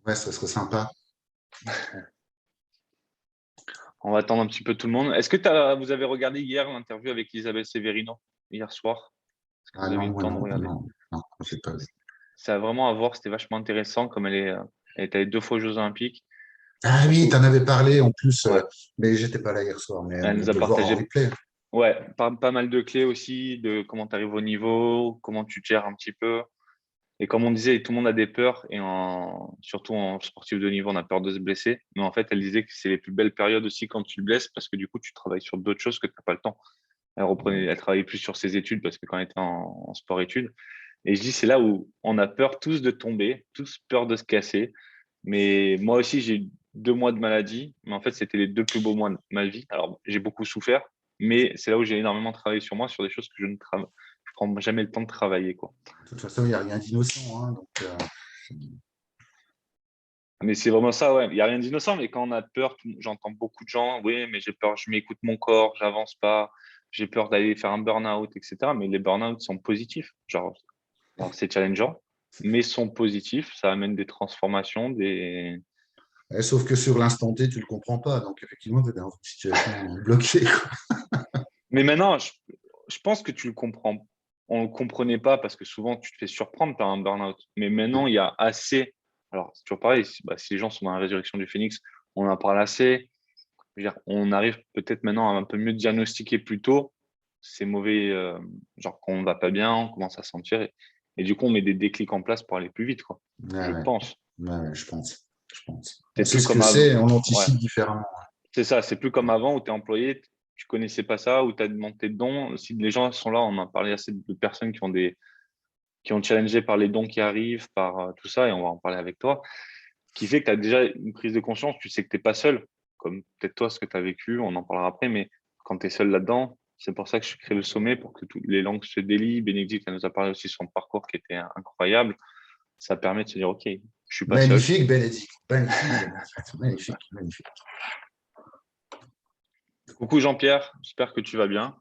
Ouais, ça serait sympa. On va attendre un petit peu tout le monde. Est-ce que vous avez regardé hier l'interview avec Isabelle Severino, hier soir? Est-ce que Ah vous avez non, eu le moi temps de non, regarder? non, non, je sais pas vu. Ça a vraiment à voir, c'était vachement intéressant comme elle est allée 2 fois aux Jeux Olympiques. Ah oui, tu Surtout, en avais parlé en plus, ouais, mais j'étais pas là hier soir, mais elle on nous a peut le voir en partagé replay. ouais, pas mal de clés aussi de comment tu arrives au niveau, comment tu te gères un petit peu. Et comme on disait, tout le monde a des peurs et surtout en sportif de haut niveau, on a peur de se blesser. Mais en fait, elle disait que c'est les plus belles périodes aussi quand tu te blesses parce que du coup, tu travailles sur d'autres choses que tu n'as pas le temps. Elle travaillait plus sur ses études parce que quand elle était en sport-études. Et je dis, c'est là où on a peur tous de tomber, tous peur de se casser. Mais moi aussi, j'ai eu 2 mois de maladie. Mais en fait, c'était les 2 plus beaux mois de ma vie. Alors, j'ai beaucoup souffert, mais c'est là où j'ai énormément travaillé sur moi, sur des choses que je prends jamais le temps de travailler, quoi. De toute façon, il n'y a rien d'innocent, hein, donc, Mais c'est vraiment ça, ouais. Il n'y a rien d'innocent, mais quand on a peur, j'entends beaucoup de gens, oui, mais j'ai peur, je m'écoute mon corps, j'avance pas, j'ai peur d'aller faire un burn-out, etc. Mais les burn-out sont positifs. Genre, alors c'est challengeant, mais sont positifs. Ça amène des transformations, sauf que sur l'instant T, tu ne le comprends pas, donc effectivement, tu es dans une situation bloquée, quoi. Mais maintenant, je pense que tu le comprends. On le comprenait pas parce que souvent tu te fais surprendre par un burn-out. Mais maintenant, il y a assez. Alors, c'est toujours pareil. Si les gens sont dans la résurrection du phénix, on en parle assez. Je veux dire, on arrive peut-être maintenant à un peu mieux diagnostiquer plus tôt ces mauvais, genre quand on va pas bien, on commence à sentir et du coup on met des déclics en place pour aller plus vite, quoi. Ouais, Je ouais, pense. ouais, je pense. Je pense. On C'est sait plus ce que comme avant. c'est, on Ouais, anticipe différemment. c'est ça. C'est plus comme avant où tu es employé, tu connaissais pas ça, où tu as demandé tes dons. Si les gens sont là, on a parlé assez de personnes qui ont challengé par les dons qui arrivent, par tout ça, et on va en parler avec toi, qui fait que tu as déjà une prise de conscience, tu sais que tu n'es pas seul, comme peut-être toi, ce que tu as vécu, on en parlera après, mais quand tu es seul là-dedans, c'est pour ça que je crée le sommet, pour que toutes les langues se délient. Bénédicte, elle nous a parlé aussi de son parcours qui était incroyable. Ça permet de se dire, OK, je suis pas seul. Magnifique, Bénédicte. Magnifique, Bénédicte. Magnifique, magnifique. Coucou Jean-Pierre, j'espère que tu vas bien.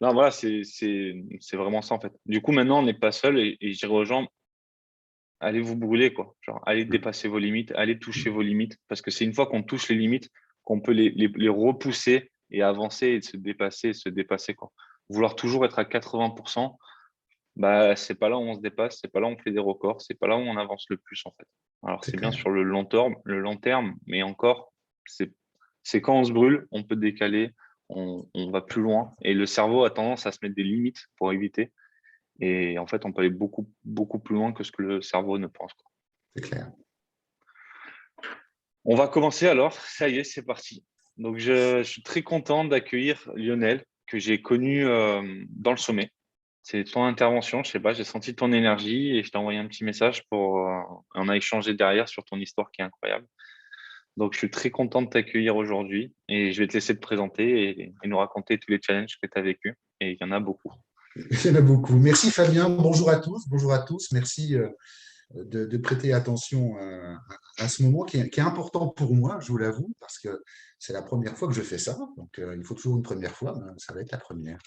Non, voilà, c'est vraiment ça en fait. Du coup, maintenant, on n'est pas seul et je dirais aux gens, allez vous brûler, quoi. Genre, allez dépasser vos limites, allez toucher vos limites, parce que c'est une fois qu'on touche les limites qu'on peut les repousser et avancer et se dépasser, quoi. Vouloir toujours être à 80%, bah, c'est pas là où on se dépasse, c'est pas là où on fait des records, c'est pas là où on avance le plus, en fait. Alors, C'est c'est bien clair. sur le long terme, mais encore, c'est, c'est quand on se brûle, on peut décaler, on va plus loin, et le cerveau a tendance à se mettre des limites pour éviter. Et en fait, on peut aller beaucoup, beaucoup plus loin que ce que le cerveau ne pense, quoi. C'est clair. On va commencer alors. Ça y est, c'est parti. Donc, je suis très content d'accueillir Lionel, que j'ai connu dans le sommet. C'est ton intervention, je sais pas, j'ai senti ton énergie et je t'ai envoyé un petit message on a échangé derrière sur ton histoire qui est incroyable. Donc, je suis très content de t'accueillir aujourd'hui et je vais te laisser te présenter et nous raconter tous les challenges que tu as vécu. Et il y en a beaucoup. Il y en a beaucoup. Merci Fabien. Bonjour à tous. Bonjour à tous. Merci de prêter attention à ce moment qui est important pour moi, je vous l'avoue, parce que c'est la première fois que je fais ça. Donc, il faut toujours une première fois. Ben, ça va être la première.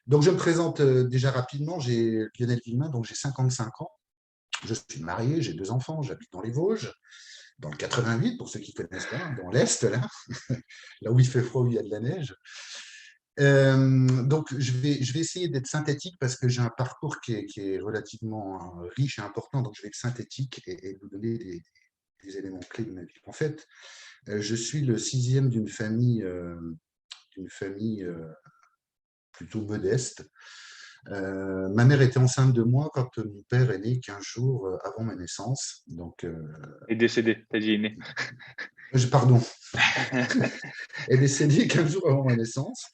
Donc, je me présente déjà rapidement. J'ai Lionel Villemin, donc j'ai 55 ans. Je suis marié, j'ai 2 enfants, j'habite dans les Vosges, dans le 88, pour ceux qui ne connaissent pas, dans l'Est, là, là où il fait froid, où il y a de la neige. Donc, je vais essayer d'être synthétique parce que j'ai un parcours qui est relativement riche et important, donc je vais être synthétique et vous donner des éléments clés de ma vie. En fait, je suis le sixième d'une famille plutôt modeste. Ma mère était enceinte de moi quand mon père est né 15 jours avant ma naissance. Donc, Et décédé, t'as dit inné. pardon, est décédée 15 jours avant ma naissance.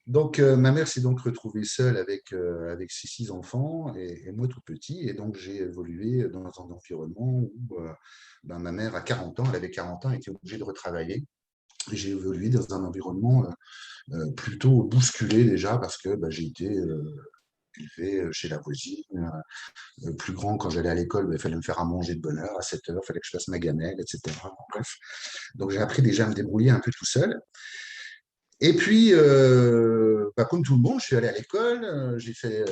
Donc, ma mère s'est donc retrouvée seule avec ses 6 enfants et moi tout petit. Et donc, j'ai évolué dans un environnement où ben, ma mère, à 40 ans, elle avait 40 ans, était obligée de retravailler. Et j'ai évolué dans un environnement plutôt bousculé déjà parce que ben, j'ai été élevé chez la voisine. Plus grand, quand j'allais à l'école, ben, il fallait me faire à manger de bonne heure. À 7 heures, il fallait que je fasse ma gamelle, etc. Bon, bref. Donc, j'ai appris déjà à me débrouiller un peu tout seul. Et puis, comme tout le monde, je suis allé à l'école, j'ai fait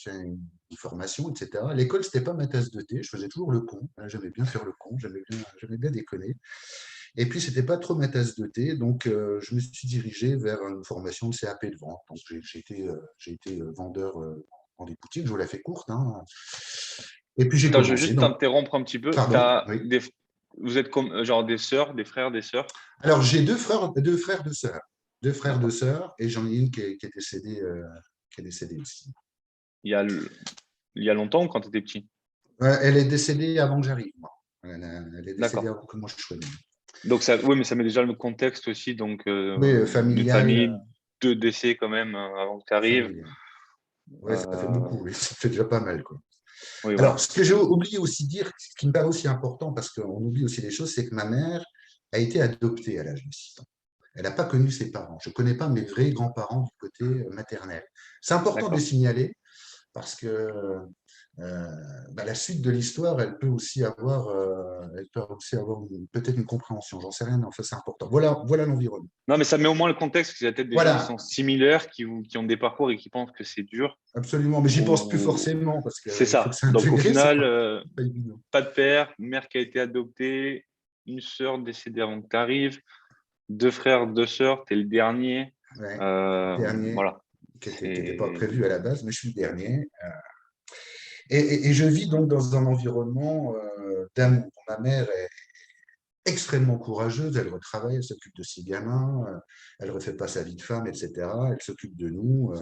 une formation, etc. L'école, c'était pas ma tasse de thé, je faisais toujours le con. J'aimais bien faire le con, j'aimais bien déconner. Et puis, c'était pas trop ma tasse de thé, donc je me suis dirigé vers une formation de CAP de vente. Donc, j'ai été vendeur dans des boutiques, je vous la fais courte, hein. Et puis, j'ai Attends, je veux commencé. juste Donc, t'interrompre un petit peu. pardon, oui. Vous êtes comme genre des sœurs, des frères, des sœurs. Alors, j'ai deux frères, deux sœurs. Deux frères, deux D'accord. sœurs, et j'en ai une qui est décédée aussi. Il y a, il y a longtemps ou quand tu étais petit? Elle est décédée avant que j'arrive, moi. Elle est décédée D'accord. avant que moi je sois né. Donc ça, oui, mais ça met déjà le contexte aussi, donc Oui, une familial, famille, deux décès quand même avant que tu arrives. familial. Oui, ça fait beaucoup, oui, ça fait déjà pas mal, quoi. Oui, Alors, voilà. ce que j'ai oublié aussi de dire, ce qui me paraît aussi important, parce qu'on oublie aussi des choses, c'est que ma mère a été adoptée à l'âge de 6 ans. Elle n'a pas connu ses parents. Je ne connais pas mes vrais grands-parents du côté maternel. C'est important de le D'accord. signaler parce que la suite de l'histoire, elle peut aussi avoir peut-être une compréhension. J'en sais rien, mais enfin, c'est important. Voilà l'environnement. Non, mais ça met au moins le contexte, qu'il y a peut-être des gens qui Voilà, sont similaires, qui ont des parcours et qui pensent que c'est dur. absolument. Mais j'y pense plus Ou... forcément parce C'est qu'il faut que ça. c'est Donc au intégré, c'est final, pas évident. pas de père, mère qui a été adoptée, une sœur décédée avant que tu arrives, deux frères, deux sœurs, tu es le dernier. Ouais. Dernier, Voilà. qui n'était pas C'est prévu à la base, mais je suis le dernier. Et je vis donc dans un environnement d'amour. Ma mère est extrêmement courageuse, elle retravaille, elle s'occupe de ses gamins, elle ne refait pas sa vie de femme, etc. Elle s'occupe de nous,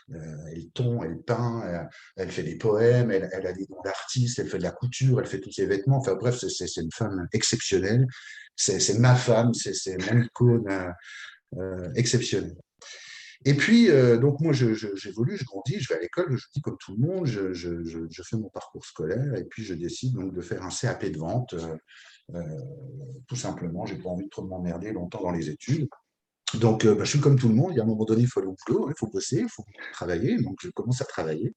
elle tond, elle peint, elle fait des poèmes, elle a des dons d'artiste, elle fait de la couture, elle fait tous ses vêtements. Enfin bref, c'est une femme exceptionnelle. C'est ma femme, c'est mon icône exceptionnelle. Et puis, donc moi, j'évolue, je grandis, je vais à l'école, je dis comme tout le monde, je fais mon parcours scolaire et puis je décide donc de faire un CAP de vente. Euh, Tout simplement, j'ai pas envie de trop m'emmerder longtemps dans les études. Donc, je suis comme tout le monde, il y a un moment donné, il faut aller au boulot, il faut bosser, il faut travailler. Donc, je commence à travailler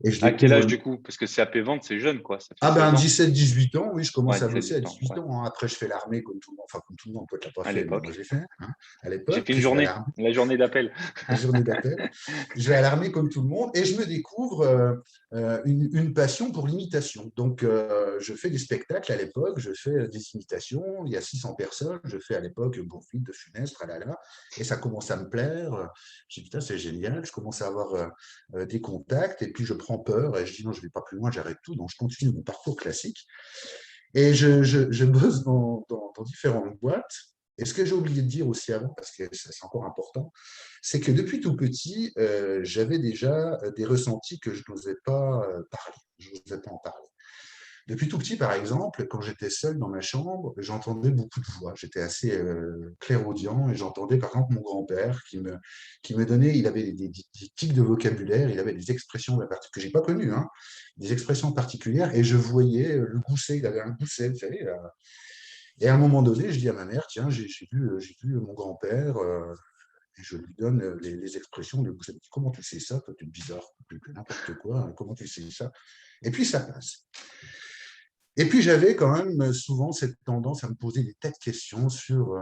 et je à quel âge découvre. du coup? Parce que CAP vente, c'est jeune, quoi. Ça fait Ah ben 16 ans. 17-18 ans, oui, je Ouais, commence à bosser à 17-18 ans. 18 Ouais. ans, hein. Après, je fais l'armée comme tout le monde. Enfin, comme tout le monde, toi, tu l'as pas À fait, mais moi, l'époque. j'ai fait, hein, à J'ai l'époque. fait une Je vais à journée, l'armée, la journée d'appel. la journée d'appel. Je vais à l'armée comme tout le monde et je me découvre une passion pour l'imitation. Donc, je fais des spectacles à l'époque, je fais des imitations. Il y a 600 personnes. Je fais à l'époque Bourvil, De Funès, tralala. Et ça commence à me plaire. Je dis, putain, c'est génial. Je commence à avoir des contacts et puis je prends peur et je dis, non, je ne vais pas plus loin, j'arrête tout. Donc, je continue mon parcours classique. Et je bosse dans différentes boîtes. Et ce que j'ai oublié de dire aussi avant, parce que c'est encore important, c'est que depuis tout petit, j'avais déjà des ressentis que je n'osais pas parler. Je n'osais pas en parler. Depuis tout petit, par exemple, quand j'étais seul dans ma chambre, j'entendais beaucoup de voix. J'étais assez clairaudient et j'entendais par exemple mon grand-père qui me donnait, il avait des tics de vocabulaire, il avait des expressions que je n'ai pas connues, hein, des expressions particulières et je voyais le gousset, il avait un gousset, vous savez. Et à un moment donné, je dis à ma mère, tiens, j'ai vu mon grand-père et je lui donne les expressions de gousset. Comment tu sais ça? Toi, tu es bizarre, tu fais n'importe quoi, hein, comment tu sais ça? Et puis ça passe. Et puis j'avais quand même souvent cette tendance à me poser des tas de questions sur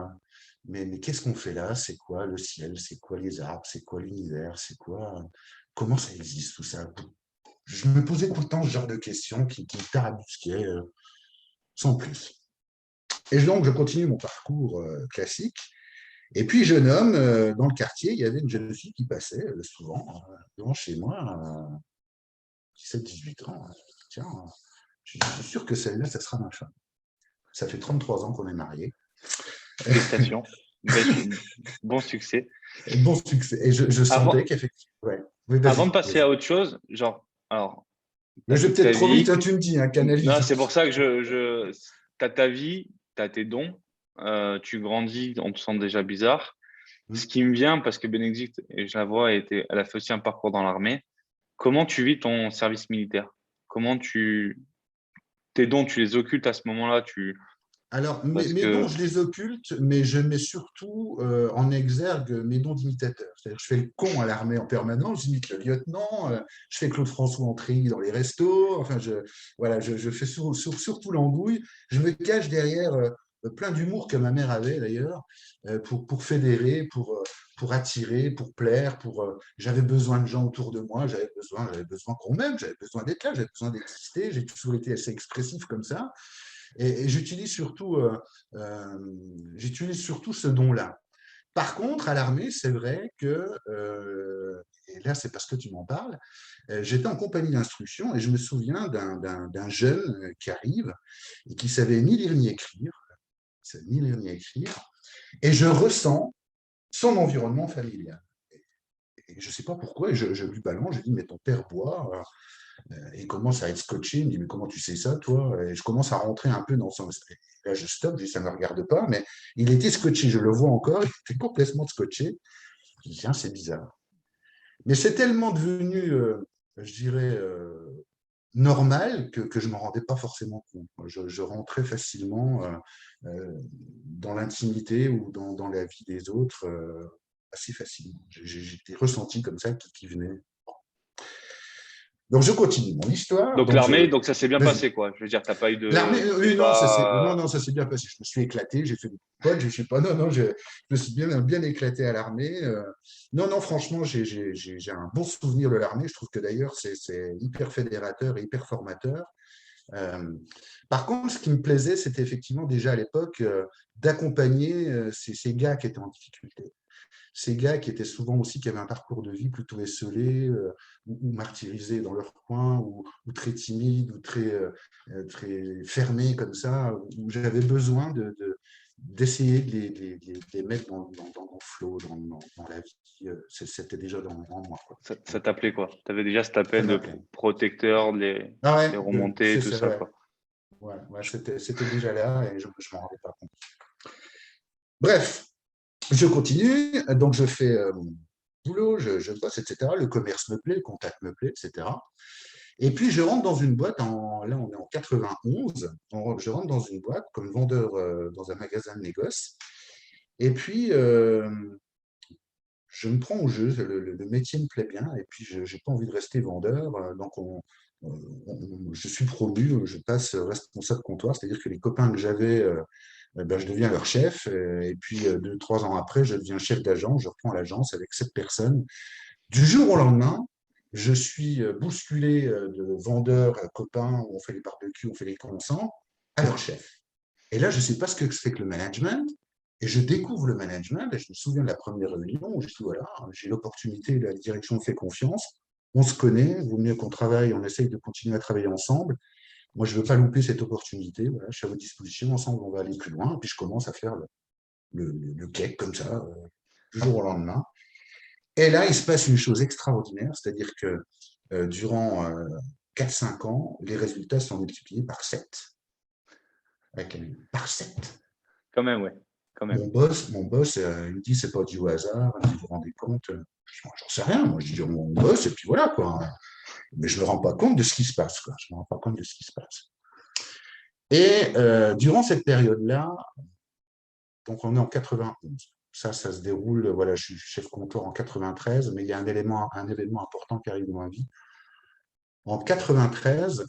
mais qu'est-ce qu'on fait là? C'est quoi le ciel? C'est quoi les arbres? C'est quoi l'univers? C'est quoi comment ça existe tout ça? Je me posais tout le temps ce genre de questions qui me tarabusquaient sans plus. Et donc je continue mon parcours classique. Et puis jeune homme, dans le quartier, il y avait une jeune fille qui passait souvent devant chez moi, 17-18 ans. Tiens, je suis sûr que celle-là, ça sera ma femme. Ça fait 33 ans qu'on est mariés. Félicitations. Bon succès. Bon succès. Et je sentais Avant, qu'effectivement. Ouais. Oui, avant vas-y, de passer vas-y. à autre chose, genre, alors, tu Mais as je vais toute peut-être ta trop vite, vie. hein, tu me dis, hein, Non, canalise. c'est pour ça que tu as ta vie, tu as tes dons, tu grandis, on te sent déjà bizarre. Ce qui me vient, parce que Bénédicte, et je la vois, elle a fait aussi un parcours dans l'armée. Comment tu vis ton service militaire? Comment tes dons, tu les occultes à ce moment-là, Alors, mes, parce mes dons, que, je les occulte, mais je mets surtout en exergue mes dons d'imitateur. C'est-à-dire, je fais le con à l'armée en permanence, j'imite le lieutenant, je fais Claude François en treillis dans les restos, enfin, voilà, je fais surtout l'embrouille. Je me cache derrière plein d'humour que ma mère avait d'ailleurs, pour fédérer, pour attirer, pour plaire. J'avais besoin de gens autour de moi, j'avais besoin qu'on m'aime, j'avais besoin d'être là, j'avais besoin d'exister. J'ai toujours été assez expressif comme ça. Et euh, j'utilise surtout ce don-là. Par contre, à l'armée, c'est vrai que, et là c'est parce que tu m'en parles, j'étais en compagnie d'instruction et je me souviens d'un jeune qui arrive et qui savait ni lire ni écrire, ni lire ni écrire, et je ressens son environnement familial. Et je ne sais pas pourquoi, et je lui balance, je dis, mais ton père boit, et il commence à être scotché, il me dit, mais comment tu sais ça, toi? Et je commence à rentrer un peu dans son esprit. Là, je stoppe, je dis, ça ne me regarde pas, mais il était scotché, je le vois encore, il était complètement scotché. Je dis, tiens, c'est bizarre. Mais c'est tellement devenu, je dirais, normal que je ne m'en rendais pas forcément compte. Je rentrais facilement dans l'intimité ou dans la vie des autres assez facilement. J'ai des ressentis comme ça qui venaient. Donc, je continue mon histoire. Donc l'armée, donc ça s'est bien Vas-y. passé, quoi. Je veux dire, t'as pas eu L'armée, de, c'était oui, non, pas. non, ça s'est bien passé. Je me suis éclaté, j'ai fait des potes, je sais pas, non, non, je me suis bien éclaté à l'armée. Non, non, franchement, j'ai un bon souvenir de l'armée. Je trouve que d'ailleurs, c'est hyper fédérateur et hyper formateur. Euh, Par contre, ce qui me plaisait, c'était effectivement déjà à l'époque d'accompagner ces gars qui étaient en difficulté. Ces gars qui étaient souvent aussi, qui avaient un parcours de vie plutôt esselé ou martyrisés dans leur coin, ou très timides, ou très fermés comme ça, où j'avais besoin d'essayer de les mettre dans mon flow, dans la vie. C'était déjà en moi, quoi. Ça t'appelait, quoi. T'avais déjà cet Ça appel de m'appelait. protecteur, Ah les ouais, remontées, c'est tout ça, ça, ouais. quoi. Ouais, ouais, c'était déjà là et je ne m'en rendais pas compte. Bref, je continue, donc je fais mon boulot, je bosse, etc. Le commerce me plaît, le contact me plaît, etc. Et puis je rentre dans une boîte, là on est en 91, je rentre dans une boîte comme vendeur dans un magasin de négoce. Et puis je me prends au jeu, le métier me plaît bien, et puis je n'ai pas envie de rester vendeur, donc je suis promu, je passe responsable comptoir, c'est-à-dire que les copains que j'avais ben, je deviens leur chef. Et puis, 2, 3 ans après, je deviens chef d'agence. Je reprends l'agence avec 7 personnes. Du jour au lendemain, je suis bousculé de vendeurs, copains, où on fait les barbecues, on fait les consents, à leur chef. Et là, je ne sais pas ce que c'est que le management. Et je découvre le management. Et je me souviens de la première réunion où je dis voilà, j'ai l'opportunité, la direction me fait confiance. On se connaît, vaut mieux qu'on travaille, on essaye de continuer à travailler ensemble. Moi, je ne veux pas louper cette opportunité. Voilà, je suis à votre disposition. Ensemble, on va aller plus loin. Et puis, je commence à faire le cake comme ça, du jour au lendemain. Et là, il se passe une chose extraordinaire, c'est-à-dire que durant 4-5 ans, les résultats sont multipliés par 7. Par 7. Quand même, ouais. Quand même. Mon boss il me dit, c'est pas dû au hasard. Vous vous rendez compte? J'en sais rien. Moi, je dis, mon boss, et puis voilà, quoi. Mais je ne me rends pas compte de ce qui se passe, quoi. Je ne me rends pas compte de ce qui se passe. Et durant cette période-là, donc on est en 91. Ça se déroule, voilà, je suis chef comptoir en 93, mais il y a un événement important qui arrive dans ma vie. En 93,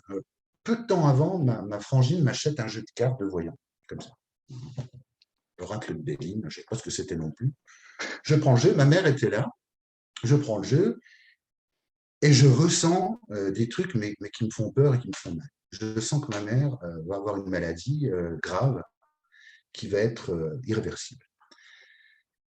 peu de temps avant, ma frangine m'achète un jeu de cartes de voyant, comme ça. L'oracle de Béline, je ne sais pas ce que c'était non plus. Je prends le jeu, ma mère était là, je prends le jeu et je ressens des trucs mais qui me font peur et qui me font mal. Je sens que ma mère va avoir une maladie grave qui va être irréversible.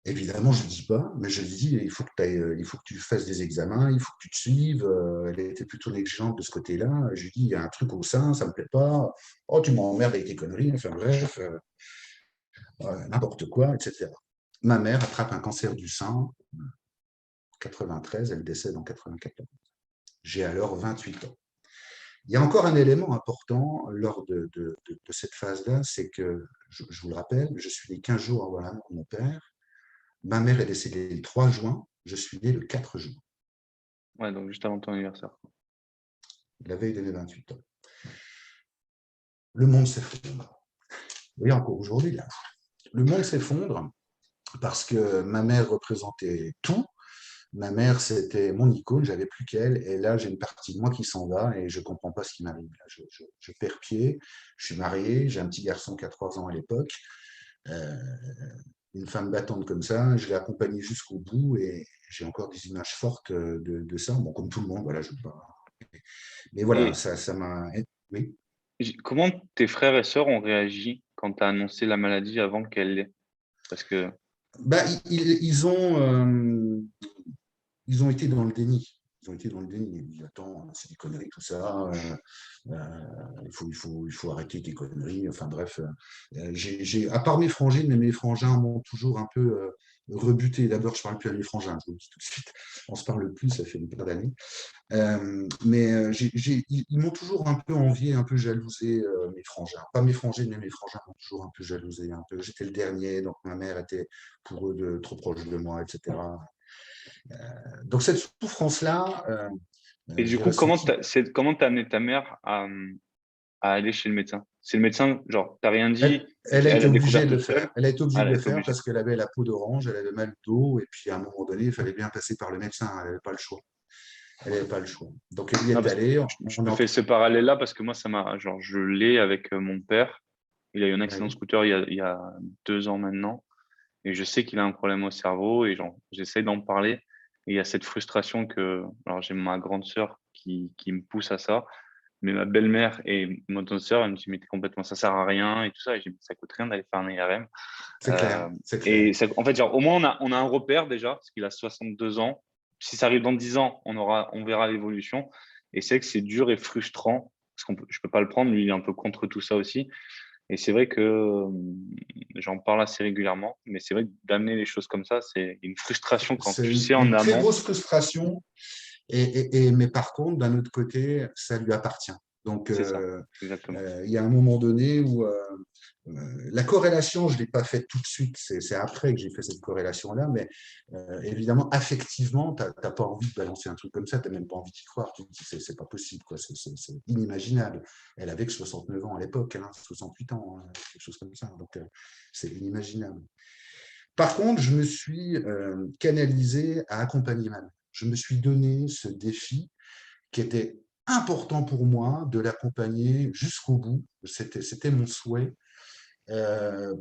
Évidemment, je ne dis pas, mais je lui dis il faut il faut que tu fasses des examens, il faut que tu te suives. Elle était plutôt négligente de ce côté-là. Je lui dis il y a un truc au sein, ça ne me plaît pas. Oh, tu m'emmerdes avec tes conneries. Enfin bref, n'importe quoi, etc. Ma mère attrape un cancer du sein en 93, elle décède en 94. J'ai alors 28 ans. Il y a encore un élément important lors de cette phase-là, c'est que, je vous le rappelle, je suis né 15 jours avant la mort de mon père. Ma mère est décédée le 3 juin, je suis né le 4 juin, Ouais, donc juste avant ton anniversaire. la veille de mes 28 ans. Le monde s'effondre. Vous voyez, encore aujourd'hui, là, le monde s'effondre parce que ma mère représentait tout. Ma mère, c'était mon icône, j'avais plus qu'elle. Et là, j'ai une partie de moi qui s'en va et je ne comprends pas ce qui m'arrive. Là, je perds pied, je suis marié, j'ai un petit garçon qui a 3 ans à l'époque. Euh, une femme battante comme ça, je l'ai accompagnée jusqu'au bout et j'ai encore des images fortes de ça. Bon, comme tout le monde, voilà, je veux pas. Mais voilà, Et ça m'a. Oui. comment tes frères et sœurs ont réagi quand tu as annoncé la maladie avant qu'elle l'ait? Parce que, Bah, ils ont été dans le déni. Ils ont été dans le déni. Ils disent, attends, c'est des conneries, tout ça. Il faut arrêter tes conneries. Enfin bref, à part mes frangines, mais mes frangins m'ont toujours un peu rebuté. D'abord, je ne parle plus à mes frangins, je vous le dis tout de suite. On se parle plus, ça fait une paire d'années. Mais ils m'ont toujours un peu envié, un peu jalousé, mes frangins. Pas mes frangines, mais mes frangins m'ont toujours un peu jalousé. Un peu. J'étais le dernier, donc ma mère était pour eux trop proche de moi, etc. Donc cette souffrance-là, et je du l'ai coup, ressentie. comment t'as amené ta mère à aller chez le médecin? C'est le médecin, genre, t'as rien Elle, dit, elle a elle été a obligée découvert de le toute faire. seule. Elle a été Ah, obligée elle de a le été faire obligée. parce qu'elle avait la peau d'orange, elle avait mal au dos, et puis à un moment donné, il fallait bien passer par le médecin. Elle n'avait pas le choix. Elle n'avait pas le choix. Donc elle y Non, est parce que allée. je On te en... fais ce parallèle-là parce que moi, genre, je l'ai avec mon père. Il a eu un accident de Oui, scooter il y a 2 ans maintenant. Et je sais qu'il a un problème au cerveau et genre, j'essaie d'en parler. Et il y a cette frustration alors j'ai ma grande sœur qui me pousse à ça, mais ma belle-mère et mon autre sœur, elle me dit, mais t'es complètement, ça sert à rien et tout ça. Et j'ai dit, ça coûte rien d'aller faire un IRM. c'est clair, Euh, c'est clair. et en fait, genre, au moins, on a un repère déjà, parce qu'il a 62 ans. Si ça arrive dans 10 ans, on verra l'évolution. Et c'est que c'est dur et frustrant, parce je peux pas le prendre, lui, il est un peu contre tout ça aussi. Et c'est vrai que j'en parle assez régulièrement, mais c'est vrai que d'amener les choses comme ça, c'est une frustration quand C'est tu sais en une très amont. grosse frustration. Mais par contre, d'un autre côté, ça lui appartient. Donc, C'est ça, exactement. il y a un moment donné où la corrélation, je ne l'ai pas faite tout de suite, c'est après que j'ai fait cette corrélation-là, mais évidemment, affectivement, tu n'as pas envie de balancer un truc comme ça, tu n'as même pas envie d'y croire, tu te dis c'est pas possible, quoi. C'est inimaginable. Elle avait que 69 ans à l'époque, hein, 68 ans, hein, quelque chose comme ça, donc c'est inimaginable. Par contre, je me suis canalisé à accompagner ma mère. Je me suis donné ce défi qui était important pour moi de l'accompagner jusqu'au bout. C'était mon souhait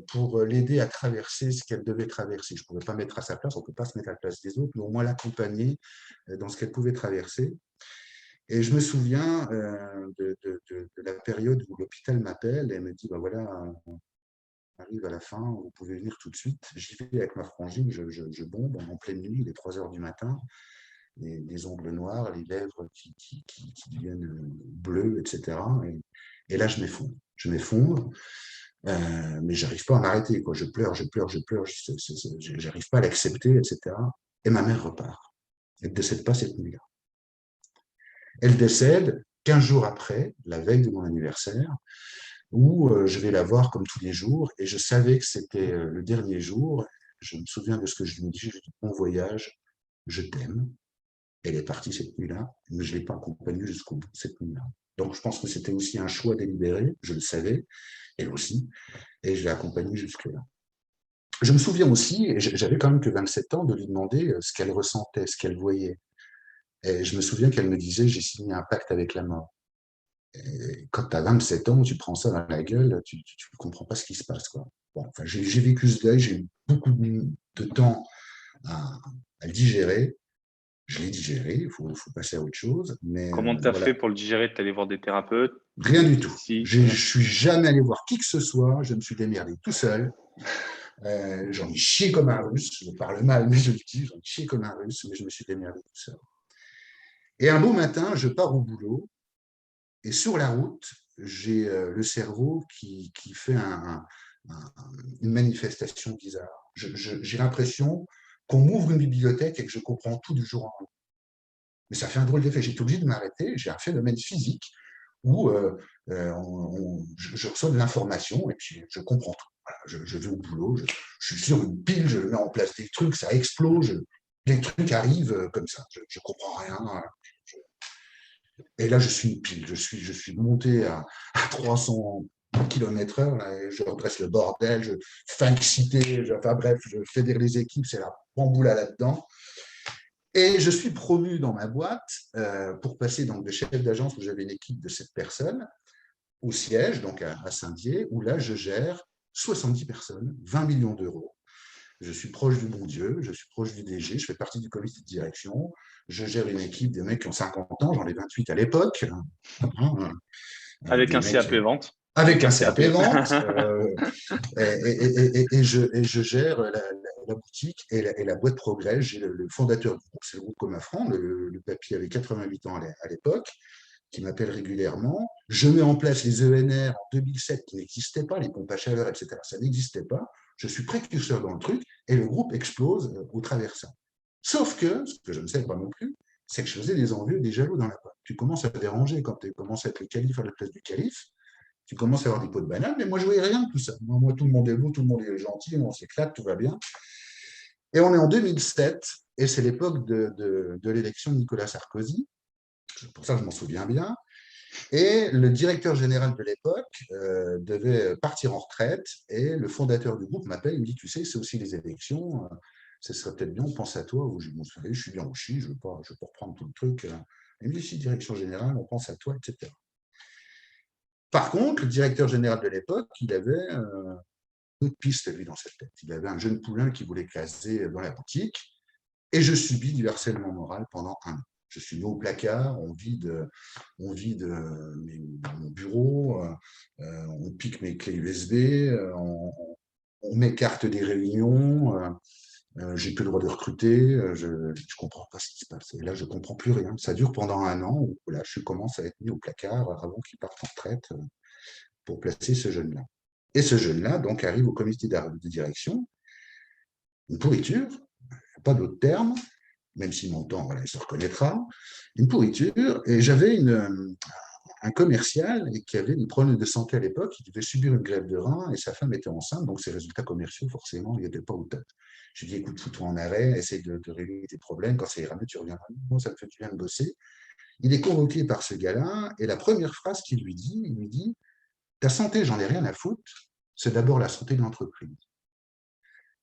pour l'aider à traverser ce qu'elle devait traverser. Je ne pouvais pas mettre à sa place, on ne peut pas se mettre à la place des autres, mais au moins l'accompagner dans ce qu'elle pouvait traverser. Et je me souviens de la période où l'hôpital m'appelle et me dit, bah voilà, arrive à la fin, vous pouvez venir tout de suite. J'y vais avec ma frangine, je bombe en pleine nuit, il est 3 heures du matin, les ongles noirs, les lèvres qui deviennent bleues, etc. Et là, je m'effondre. Je m'effondre, mais j'arrive pas à m'arrêter. Quoi. Je pleure, je pleure, je pleure, j'arrive pas à l'accepter, etc. Et ma mère repart. Elle ne décède pas cette nuit-là. Elle décède 15 jours après, la veille de mon anniversaire, où je vais la voir comme tous les jours. Et je savais que c'était le dernier jour. Je me souviens de ce que je lui ai dit. Je lui ai dit, bon voyage, je t'aime. Elle est partie cette nuit-là, mais je ne l'ai pas accompagnée jusqu'au bout de cette nuit-là. Donc je pense que c'était aussi un choix délibéré, je le savais, elle aussi, et je l'ai accompagnée jusque-là. Je me souviens aussi, et j'avais quand même que 27 ans, de lui demander ce qu'elle ressentait, ce qu'elle voyait. Et je me souviens qu'elle me disait, j'ai signé un pacte avec la mort. Et quand tu as 27 ans, tu prends ça dans la gueule, tu ne comprends pas ce qui se passe. Quoi. Bon, enfin, j'ai vécu ce deuil, j'ai eu beaucoup de temps à le digérer. Je l'ai digéré, il faut passer à autre chose. Mais Comment tu as fait voilà, pour le digérer? Tu allé voir des thérapeutes? rien du tout. Si, Je ne rien. suis jamais allé voir qui que ce soit, je me suis démerdé tout seul. J'en ai chié comme un russe, je parle mal, mais je le dis, j'en ai chié comme un russe, mais je me suis démerdé tout seul. Et un beau matin, je pars au boulot, et sur la route, j'ai le cerveau qui fait une manifestation bizarre. J'ai l'impression qu'on m'ouvre une bibliothèque et que je comprends tout du jour au lendemain. Mais ça fait un drôle d'effet. J'étais obligé de m'arrêter. J'ai un phénomène physique où je reçois de l'information et puis je comprends tout. Voilà, je vais au boulot, je suis sur une pile, je mets en place des trucs, ça explose, les trucs arrivent comme ça. Je ne comprends rien. Et là, je suis une pile. Je suis monté à 300 km/h. Là, je redresse le bordel, je fais exciter, enfin bref, je fédère les équipes, c'est la bamboula là-dedans. Et je suis promu dans ma boîte pour passer donc, de chef d'agence où j'avais une équipe de 7 personnes au siège, donc à Saint-Dié, où là, je gère 70 personnes, 20 millions d'euros. Je suis proche du bon Dieu, je suis proche du DG, je fais partie du comité de direction, je gère une équipe de mecs qui ont 50 ans, j'en ai 28 à l'époque, hein, Avec des un mecs CAP vente. avec Avec un un CAP CAP. vente, et je gère la boutique et la boîte Progrès. J'ai le fondateur du groupe, c'est le groupe Comafran, le papy avait 88 ans à l'époque, qui m'appelle régulièrement. Je mets en place les ENR en 2007 qui n'existaient pas, les pompes à chaleur, etc. Ça n'existait pas. Je suis précurseur dans le truc et le groupe explose au travers de ça. Sauf que, ce que je ne sais pas non plus, c'est que je faisais des envieux, des jaloux dans la boîte. Tu commences à te déranger quand tu commences à être le calife à la place du calife. Tu commences à avoir des pots de banane, mais moi je ne voyais rien de tout ça. Moi, tout le monde est beau, tout le monde est gentil, on s'éclate, tout va bien. Et on est en 2007, et c'est l'époque de l'élection de Nicolas Sarkozy. C'est pour ça que je m'en souviens bien. Et le directeur général de l'époque devait partir en retraite, et le fondateur du groupe m'appelle, il me dit, tu sais, c'est aussi les élections, ce serait peut-être bien, on pense à toi. Je dis, bon, vous savez, je suis bien aussi, je ne veux pas reprendre tout le truc. Il me dit, si, direction générale, on pense à toi, etc. Par contre, le directeur général de l'époque, il avait d'autres pistes, lui, dans cette tête. Il avait un jeune poulain qui voulait caser dans la boutique, et je subis du harcèlement moral pendant un an. Je suis mis au placard, on vide mon bureau, on pique mes clés USB, on m'écarte des réunions, j'ai plus le droit de recruter, je ne comprends pas ce qui se passe. Et là, je ne comprends plus rien. Ça dure pendant un an où là, je commence à être mis au placard avant qu'il parte en retraite pour placer ce jeune-là. Et ce jeune-là, donc, arrive au comité de direction, une pourriture, pas d'autre terme, même s'il m'entend, voilà, il se reconnaîtra, une pourriture. Et j'avais un commercial qui avait des problèmes de santé à l'époque, il devait subir une grève de rein et sa femme était enceinte, donc ses résultats commerciaux, forcément, il n'étaient pas au top. Je lui ai dit, écoute, fous-toi en arrêt, essaye de régler tes problèmes, quand ça ira mieux, tu reviendras. Bon, ça me fait du bien de bosser. Il est convoqué par ce gars-là, et la première phrase qu'il lui dit, il lui dit, ta santé, j'en ai rien à foutre, c'est d'abord la santé de l'entreprise.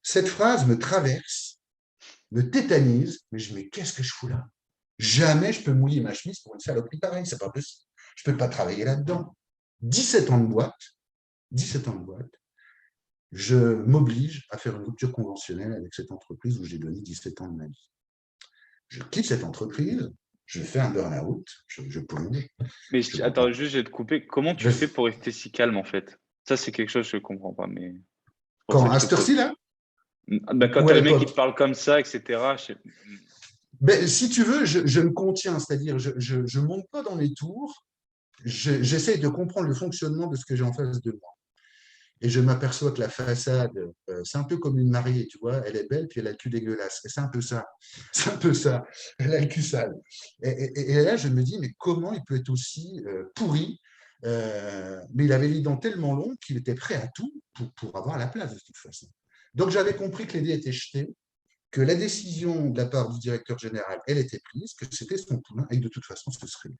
Cette phrase me traverse, me tétanise, mais je me dis, mais qu'est-ce que je fous là? Jamais je peux mouiller ma chemise pour une saloperie pareille, c'est pas possible. Je ne peux pas travailler là-dedans. 17 ans de boîte, 17 ans de boîte, je m'oblige à faire une rupture conventionnelle avec cette entreprise où j'ai donné 17 ans de ma vie. Je quitte cette entreprise, je fais un burn-out, je plonge. Mais Je attends, juste, je vais te couper. Comment tu fais pour rester si calme en fait? Ça, c'est quelque chose que je ne comprends pas, mais c'est pour ça Quand, que à je te cette heure-ci, pose. là, Ben, quand ou tu à as le mec qui te l'époque, parle comme ça, etc. ben, si tu veux, je me contiens, c'est-à-dire je ne monte pas dans les tours, j'essaye de comprendre le fonctionnement de ce que j'ai en face de moi. Et je m'aperçois que la façade, c'est un peu comme une mariée, tu vois, elle est belle, puis elle a le cul dégueulasse. Et c'est un peu ça. C'est un peu ça. Elle a le cul sale. Et là, je me dis, mais comment il peut être aussi pourri mais il avait les dents tellement longues qu'il était prêt à tout pour avoir la place, de toute façon. Donc, j'avais compris que les dés étaient jetés, que la décision de la part du directeur général, elle était prise, que c'était son poulain, et que de toute façon, ce serait lui.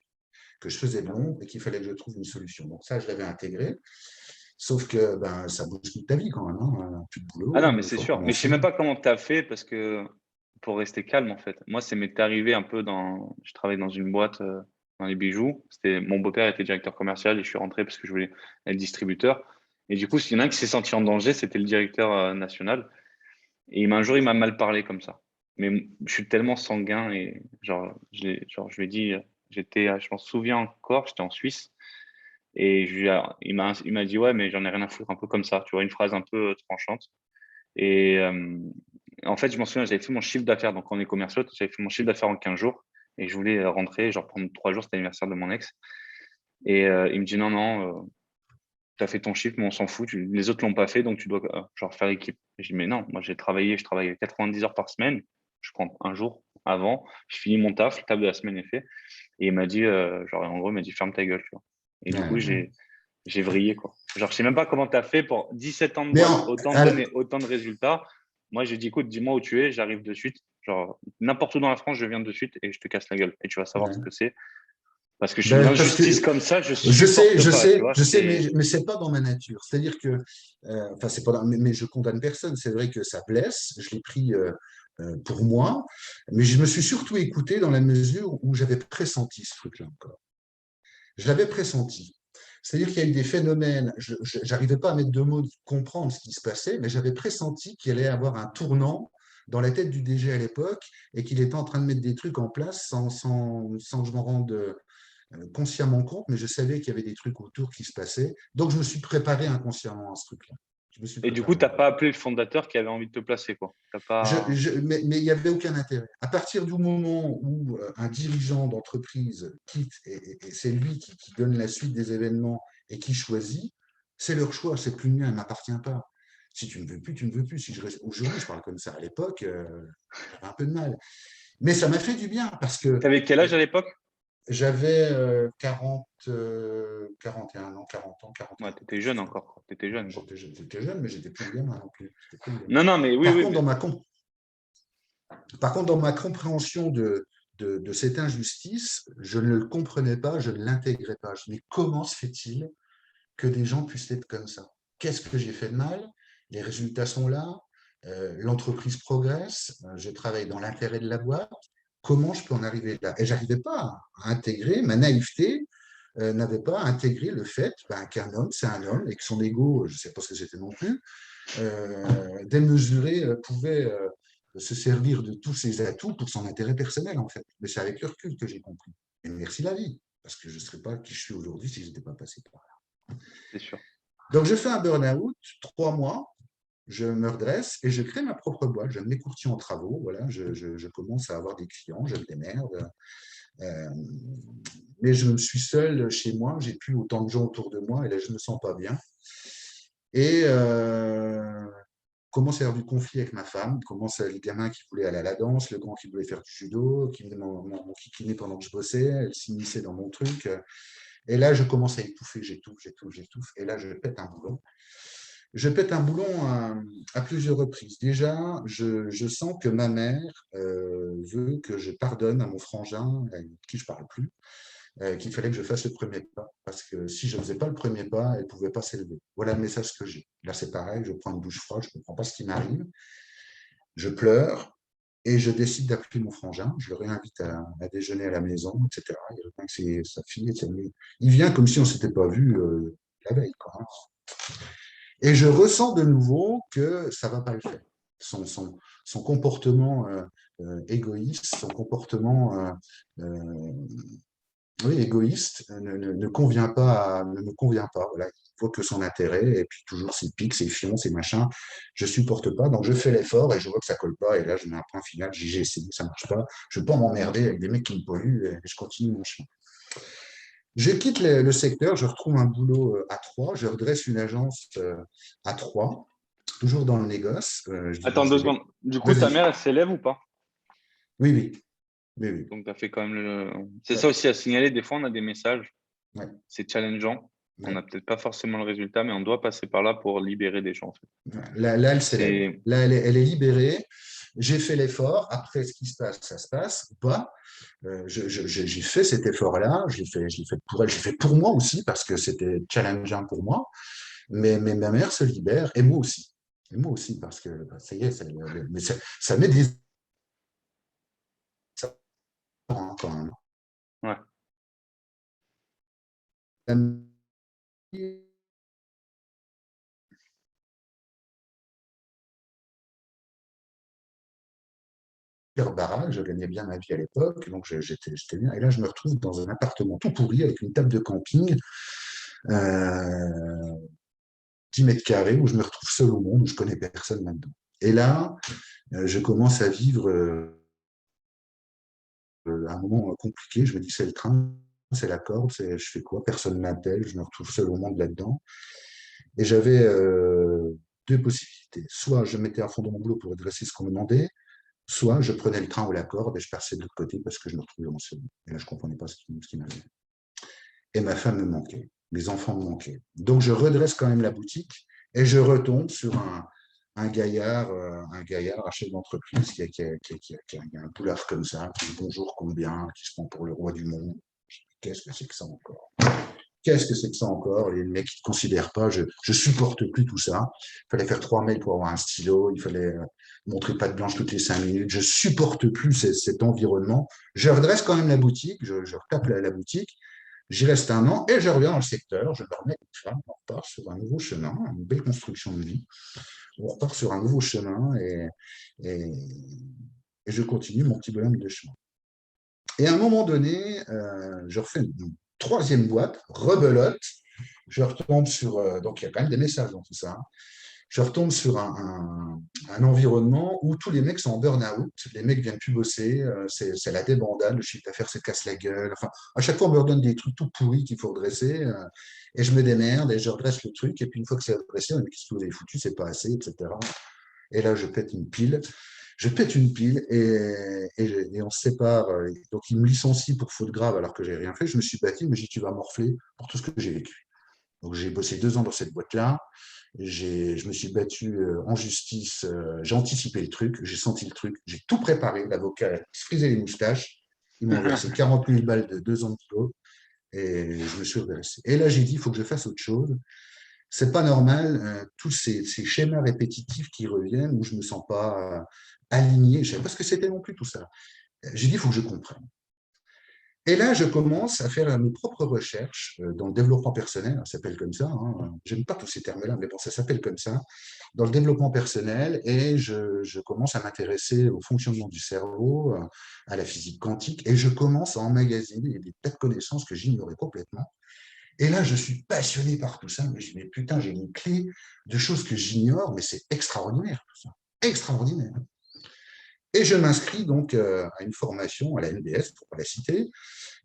Que je faisais de l'ombre et qu'il fallait que je trouve une solution. Donc, ça, je l'avais intégré. Sauf que ben, ça bouge toute ta vie quand même, hein. Plus de Ah non, boulot, mais il c'est faut sûr. Mais je sais recommencer. même pas comment tu as fait parce que pour rester calme en fait. Moi, ça m'est arrivé un peu dans. Je travaillais dans une boîte dans les bijoux. Mon beau-père était directeur commercial et je suis rentré parce que je voulais être distributeur. Et du coup, s'il y en a un qui s'est senti en danger, c'était le directeur national. Et un jour, il m'a mal parlé comme ça. Mais je suis tellement sanguin et je lui ai dit, je m'en souviens encore, j'étais en Suisse. Et il m'a dit, ouais, mais j'en ai rien à foutre, un peu comme ça, tu vois, une phrase un peu tranchante. Et en fait, je m'en souviens, j'avais fait mon chiffre d'affaires, donc on est commerciaux, j'avais fait mon chiffre d'affaires en 15 jours et je voulais rentrer, genre prendre 3 jours, c'était l'anniversaire de mon ex. Et il me dit, non, non, tu as fait ton chiffre, mais on s'en fout, les autres l'ont pas fait, donc tu dois genre faire l'équipe. Je dis, mais non, moi je travaille 90 heures par semaine, je prends un jour avant, je finis mon taf, le taf de la semaine est fait. Et il m'a dit, genre, en gros, il m'a dit, ferme ta gueule, tu vois. Et du coup, Ouais. j'ai vrillé, quoi. Genre, je sais même pas comment tu as fait pour 17 ans de Mais boîte, autant de donner autant de résultats. Moi, j'ai dit, écoute, dis-moi où tu es, j'arrive de suite. Genre, n'importe où dans la France, je viens de suite et je te casse la guelle. Et tu vas savoir ce ouais. que c'est. Parce que Ben, parce l'injustice que comme ça, je je sais, supporte je pas, tu sais, vois. je sais, mais c'est pas dans ma nature. C'est-à-dire que, enfin, c'est pas mais je condamne personne. C'est vrai que ça blesse. Je l'ai pris pour moi, mais je me suis surtout écouté dans la mesure où j'avais pressenti ce truc-là encore. Je l'avais pressenti. C'est-à-dire qu'il y a eu des phénomènes, je n'arrivais pas à mettre deux mots, de comprendre ce qui se passait, mais j'avais pressenti qu'il allait y avoir un tournant dans la tête du DG à l'époque et qu'il était en train de mettre des trucs en place sans que je m'en rende consciemment compte, mais je savais qu'il y avait des trucs autour qui se passaient. Donc, je me suis préparé inconsciemment à ce truc-là. Je me suis Et du coup, préparé. tu n'as pas appelé le fondateur qui avait envie de te placer, quoi. T'as pas... Mais il n'y avait aucun intérêt. À partir du moment où un dirigeant d'entreprise quitte et c'est lui qui donne la suite des événements et qui choisit, c'est leur choix, c'est plus le mien, elle ne m'appartient pas. Si tu ne veux plus, tu ne veux plus. Si je reste aujourd'hui, je parle comme ça. À l'époque, j'avais un peu de mal. Mais ça m'a fait du bien parce que T'avais quel âge à l'époque? j'avais 41 ans, 40 ans, Ouais, 41 ans. t'étais jeune encore. T'étais jeune, quoi. J'étais jeune, mais j'étais plus un gamin non plus. Plus un gamin. Non, non, mais oui, Par oui, contre, mais Par contre, dans ma compréhension de cette injustice, je ne le comprenais pas, je ne l'intégrais pas. Je me dis, comment se fait-il que des gens puissent être comme ça? Qu'est-ce que j'ai fait de mal? Les résultats sont là, l'entreprise progresse, je travaille dans l'intérêt de la boîte. Comment je peux en arriver là? Et je n'arrivais pas à intégrer, ma naïveté n'avait pas intégré le fait qu'un homme, c'est un homme, et que son ego, je ne sais pas ce que c'était non plus, démesuré, pouvait se servir de tous ses atouts pour son intérêt personnel, en fait. Mais c'est avec le recul que j'ai compris. Et merci la vie, parce que je ne serais pas qui je suis aujourd'hui si je n'étais pas passé par là. c'est sûr. Donc, je fais un burn-out, 3 mois, je me redresse et je crée ma propre boîte. Je me courtier en travaux, voilà, je commence à avoir des clients, je me démerde. Euh, mais je me suis seul chez moi, j'ai plus autant de gens autour de moi et là, je ne me sens pas bien. Et commence à y avoir du conflit avec ma femme, commence à les gamins qui voulaient aller à la danse, le grand qui voulait faire du judo, qui venait mon kikiné pendant que je bossais, elle s'immisçait dans mon truc. Et là, je commence à étouffer, j'étouffe. Et là, je pète un boulon. Je pète un boulon à plusieurs reprises. Déjà, je sens que ma mère veut que je pardonne à mon frangin, avec qui je ne parle plus, qu'il fallait que je fasse le premier pas. Parce que si je ne faisais pas le premier pas, elle ne pouvait pas s'élever. Voilà le message que j'ai. Là, c'est pareil, je prends une douche froide, je ne comprends pas ce qui m'arrive. Je pleure et je décide d'appeler mon frangin. Je le réinvite à déjeuner à la maison, etc. Il revient avec sa fille. Etc. Il vient comme si on ne s'était pas vu la veille. Quoi, hein. Et je ressens de nouveau que ça ne va pas le faire. Son comportement égoïste, son comportement oui, égoïste, ne convient pas, ne me convient pas. Voilà. Il faut que son intérêt, et puis toujours ses pics, ses fions, ses machins, je ne supporte pas. Donc je fais l'effort et je vois que ça ne colle pas. Et là, je mets un point final. J'ai essayé, ça ne marche pas. Je ne veux pas m'emmerder avec des mecs qui me polluent et je continue mon chemin. Je quitte le secteur, je retrouve un boulot à Troyes, je redresse une agence à Troyes, toujours dans le négoce. Je Attends dirige 2 secondes. Du coup, ta Vas-y. mère, elle s'élève ou pas? Oui, oui. Oui, oui. Donc, tu as fait quand même le. C'est Ouais, ça aussi à signaler. Des fois, on a des messages. ouais, C'est challengeant. On ouais. n'a peut-être pas forcément le résultat, mais on doit passer par là pour libérer des gens, en fait. Là, elle s'élève. C'est. Là, elle est libérée. J'ai fait l'effort. Après, ce qui se passe, ça se passe ou pas. J'ai fait cet effort-là. Je l'ai fait pour elle. J'ai fait pour moi aussi parce que c'était challengeant pour moi. Mais ma mère se libère et moi aussi. Et moi aussi parce que ça y est, mais ça met des ans, hein, quand même. Ouais. Baraque, je gagnais bien ma vie à l'époque, donc j'étais bien. Et là, je me retrouve dans un appartement tout pourri avec une table de camping, 10 mètres carrés, où je me retrouve seul au monde, où je connais personne là-dedans. Et là, je commence à vivre un moment compliqué. Je me dis, c'est le train, c'est la corde, je fais quoi? Personne ne m'appelle, je me retrouve seul au monde là-dedans. Et j'avais deux possibilités. Soit je mettais à fond dans mon boulot pour redresser ce qu'on me demandait, soit je prenais le train ou la corde et je passais de l'autre côté parce que je me retrouvais en seul. Et là, je ne comprenais pas ce qui m'arrivait. Et ma femme me manquait, mes enfants me manquaient. Donc, je redresse quand même la boutique et je retombe sur un gaillard, un chef d'entreprise qui a un boulard comme ça, qui dit bonjour combien, qui se prend pour le roi du monde. Qu'est-ce que c'est que ça encore? qu'est-ce que c'est que ça encore? Les mecs qui ne te considèrent pas, je supporte plus tout ça. Il fallait faire 3 mails pour avoir un stylo, il fallait montrer patte blanche toutes les 5 minutes. Je supporte plus cet environnement. Je redresse quand même la boutique, je retape la boutique. J'y reste un an et je reviens dans le secteur. Je me remets avec une femme, on repart sur un nouveau chemin, une belle construction de vie. On repart sur un nouveau chemin et, et je continue mon petit bonhomme de chemin. Et à un moment donné, je refais une troisième boîte, rebelote. Je retombe sur. Donc, il y a quand même des messages dans tout ça. Hein. Je retombe sur un environnement où tous les mecs sont en burn-out. Les mecs viennent plus bosser. C'est la débandade. Le chiffre d'affaires se casse la gueule. Enfin, à chaque fois, on me redonne des trucs tout pourris qu'il faut redresser. Et je me démerde et je redresse le truc. Et puis, une fois que c'est redressé, on me dit qu'est-ce que vous avez foutu, c'est pas assez, etc. Et là, je pète une pile. Je pète une pile et on se sépare. Donc, il me licencie pour faute grave alors que j'ai rien fait. Je me suis battu, il me dit tu vas morfler pour tout ce que j'ai vécu. Donc, j'ai bossé 2 ans dans cette boîte-là. Je me suis battu en justice. J'ai anticipé le truc, j'ai senti le truc, j'ai tout préparé. L'avocat a frisé les moustaches. Ils m'ont versé 40 000 balles de 2 ans de boulot et je me suis redressé. Et là, j'ai dit il faut que je fasse autre chose. C'est pas normal, tous ces schémas répétitifs qui reviennent où je me sens pas aligné. Je ne savais pas ce que c'était non plus tout ça. J'ai dit, il faut que je comprenne. Et là, je commence à faire mes propres recherches dans le développement personnel, ça s'appelle comme ça. Hein. J'aime pas tous ces termes-là, mais bon, ça s'appelle comme ça. Dans le développement personnel, et je commence à m'intéresser au fonctionnement du cerveau, à la physique quantique, et je commence à emmagasiner des tas de connaissances que j'ignorais complètement. Et là, je suis passionné par tout ça, mais je dis, mais putain, j'ai une clé de choses que j'ignore, mais c'est extraordinaire, tout ça. Extraordinaire. Et je m'inscris donc à une formation à la NBS, pour ne pas la citer,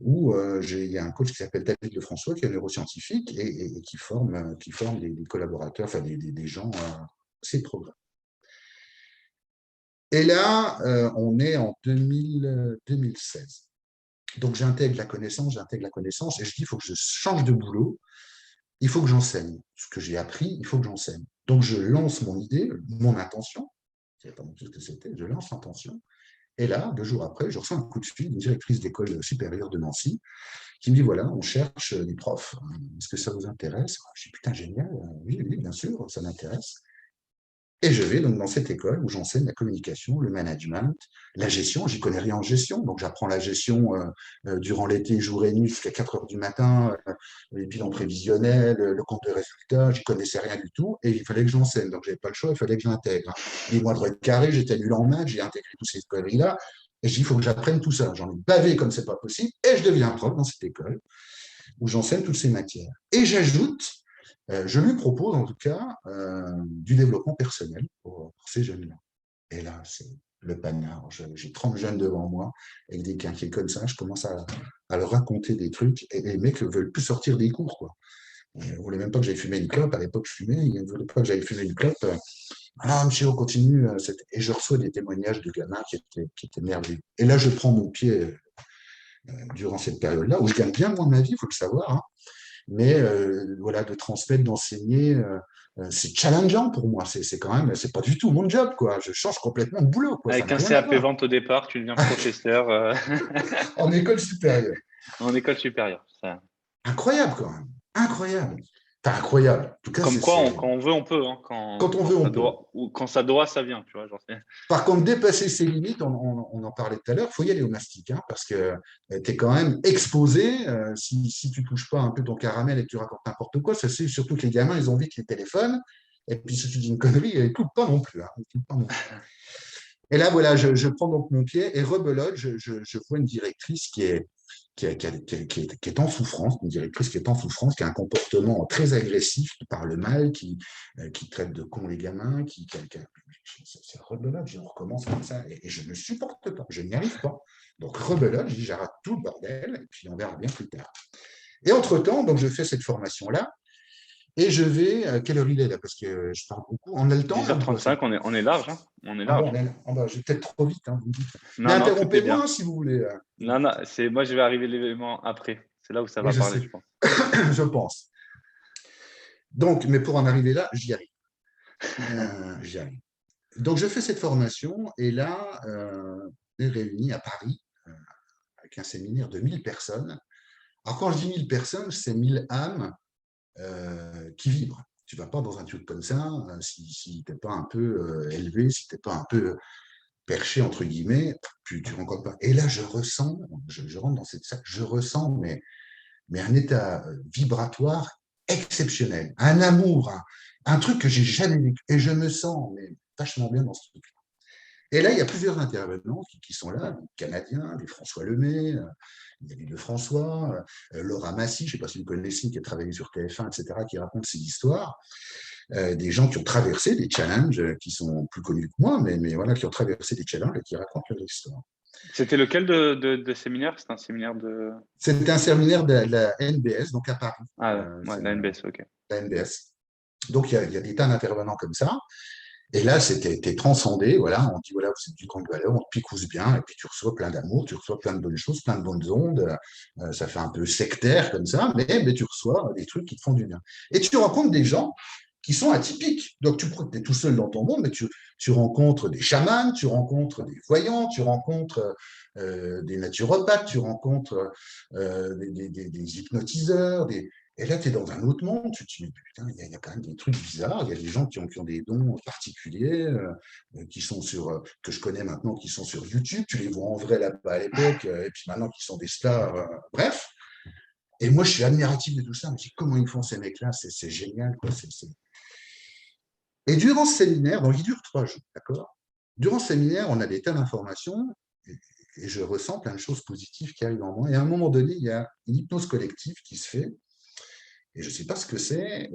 où il y a un coach qui s'appelle David Lefrançois, qui est neuroscientifique et qui forme des collaborateurs, enfin des gens à ces programmes. Et là, on est en 2016. Donc j'intègre la connaissance, et je dis, il faut que je change de boulot, il faut que j'enseigne. Ce que j'ai appris, il faut que j'enseigne. Donc je lance mon idée, mon intention, je ne savais pas non plus ce que c'était, je lance l'intention. Et là, 2 jours après, je reçois un coup de fil d'une directrice d'école supérieure de Nancy qui me dit, voilà, on cherche des profs, est-ce que ça vous intéresse? Je dis, putain, génial, oui, oui, bien sûr, ça m'intéresse. Et je vais donc dans cette école où j'enseigne la communication, le management, la gestion. J'y connais rien en gestion, donc j'apprends la gestion durant l'été, jour et nuit, jusqu'à 4 heures du matin, les bilans prévisionnels, le compte de résultats, j'y connaissais rien du tout, et il fallait que j'enseigne. Donc j'avais pas le choix, il fallait que j'intègre. Hein. Les moindres carrés, j'étais nul en maths, j'ai intégré toutes ces conneries-là, et je dis, il faut que j'apprenne tout ça. J'en ai bavé comme c'est pas possible, et je deviens prof dans cette école où j'enseigne toutes ces matières. Et j'ajoute je lui propose en tout cas du développement personnel pour ces jeunes-là. Et là, c'est le panard. J'ai 30 jeunes devant moi, avec des quinquiers comme ça, je commence à leur raconter des trucs, et les mecs ne veulent plus sortir des cours. Quoi. Ils ne voulaient même pas que j'aille fumer une clope. À l'époque, je fumais, ils ne voulaient pas que j'aille fumer une clope. Ah, monsieur, on continue. Et je reçois des témoignages de gamins qui étaient merveilleux. Et là, je prends mon pied durant cette période-là, où je gagne bien moins ma vie, il faut le savoir. Hein. Mais voilà, de transmettre, d'enseigner, c'est challengeant pour moi. C'est quand même, c'est pas du tout mon job, quoi. Je change complètement de boulot, quoi. Ça Avec n'a un rien à CAP voir. vente au départ, tu deviens professeur En école supérieure. en école supérieure. Incroyable, quand même. Incroyable. Enfin, incroyable. En tout cas, Comme quoi, quand on veut, on peut. Hein. Quand on Quand veut, on ça peut. doit, ou quand ça doit, ça vient. Tu vois, genre, Par contre, dépasser ses limites, on en parlait tout à l'heure, il faut y aller au mastic, hein, parce que tu es quand même exposé. Si tu ne touches pas un peu ton caramel et que tu racontes n'importe quoi, ça c'est surtout que les gamins, ils ont vite les téléphones. Et puis, si tu dis une connerie, ils ne coupent pas non plus. Hein, ils coupent pas non plus. Et là, voilà, je prends donc mon pied et rebelote, je vois une directrice qui est en souffrance, une directrice qui est en souffrance, qui a un comportement très agressif, qui parle mal, qui traite de cons les gamins, c'est rebelote, on recommence comme ça, et je ne supporte pas, je n'y arrive pas. Donc rebelote, je dis j'arrête tout le bordel, et puis on verra bien plus tard. Et entre-temps, donc je fais cette formation-là, et je vais, quelle heure il est là? Parce que je parle beaucoup. On a le temps là ou pas? 10h35, on est large. Hein. On est Ah bon, large. je vais peut-être trop vite. Hein, vous me dites. Mais Non, non, tout est interrompez-moi bien. hein, si vous voulez. Non, non, moi, je vais arriver l'élément après. C'est là où ça Oui, va je parler, sais. je pense. Je pense. Donc, mais pour en arriver là, j'y arrive. J'y arrive. Donc, je fais cette formation et là, on est réunis à Paris avec un séminaire de 1000 personnes Alors, quand je dis 1000 personnes, c'est 1000 âmes qui vibrent. Tu ne vas pas dans un truc comme ça si tu n'es pas un peu élevé, si tu n'es pas un peu perché, entre guillemets, tu ne rencontres pas. Et là, je ressens, je rentre dans cette salle, je ressens mais un état vibratoire exceptionnel, un amour, un truc que j'ai jamais vécu. Et je me sens mais, vachement bien dans ce truc. Et là, il y a plusieurs intervenants qui sont là, des Canadiens, des François Lemay, David Lefrançois, Laura Massy, je ne sais pas si vous connaissez, qui a travaillé sur TF1, etc., qui raconte ces histoires. Des gens qui ont traversé des challenges qui sont plus connus que moi, mais voilà, qui ont traversé des challenges et qui racontent leur histoire. C'était lequel de séminaire? C'était un séminaire de… C'était un séminaire de la NBS, donc à Paris. Ah, ouais, la NBS, ok. La NBS. Donc, il y a des tas d'intervenants comme ça. Et là, t'es transcendé, voilà, on dit, voilà, vous êtes d'une grande valeur, on te picouse bien, et puis tu reçois plein d'amour, tu reçois plein de bonnes choses, plein de bonnes ondes, ça fait un peu sectaire comme ça, mais tu reçois des trucs qui te font du bien. Et tu rencontres des gens qui sont atypiques. Donc, tu crois que tu es tout seul dans ton monde, mais tu rencontres des chamans, tu rencontres des voyants, tu rencontres des naturopathes, tu rencontres des hypnotiseurs, et là, tu es dans un autre monde, tu te dis, putain, il y a quand même des trucs bizarres, il y a des gens qui ont des dons particuliers, qui sont que je connais maintenant, qui sont sur YouTube, tu les vois en vrai là-bas à l'époque, et puis maintenant qui sont des stars, bref. Et moi, je suis admiratif de tout ça, je me dis, comment ils font ces mecs-là, c'est génial, quoi. Et durant ce séminaire, donc il dure 3 jours, d'accord. Durant ce séminaire, on a des tas d'informations, et je ressens plein de choses positives qui arrivent en moi, et à un moment donné, il y a une hypnose collective qui se fait, et je ne sais pas ce que c'est,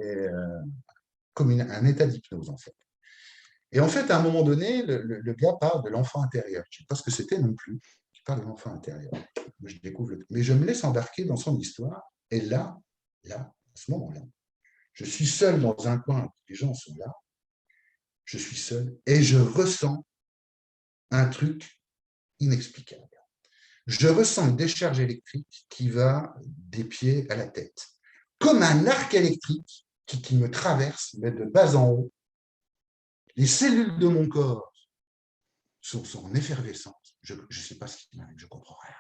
comme un état d'hypnose, en fait. Et en fait, à un moment donné, le gars parle de l'enfant intérieur. Je ne sais pas ce que c'était non plus. Il parle de l'enfant intérieur. Je découvre mais je me laisse embarquer dans son histoire. Et là, à ce moment-là, je suis seul dans un coin, les gens sont là, je suis seul, et je ressens un truc inexplicable. Je ressens une décharge électrique qui va des pieds à la tête, comme un arc électrique qui me traverse, mais de bas en haut. Les cellules de mon corps sont en effervescence. Je ne sais pas ce qui m'arrive, je ne comprends rien.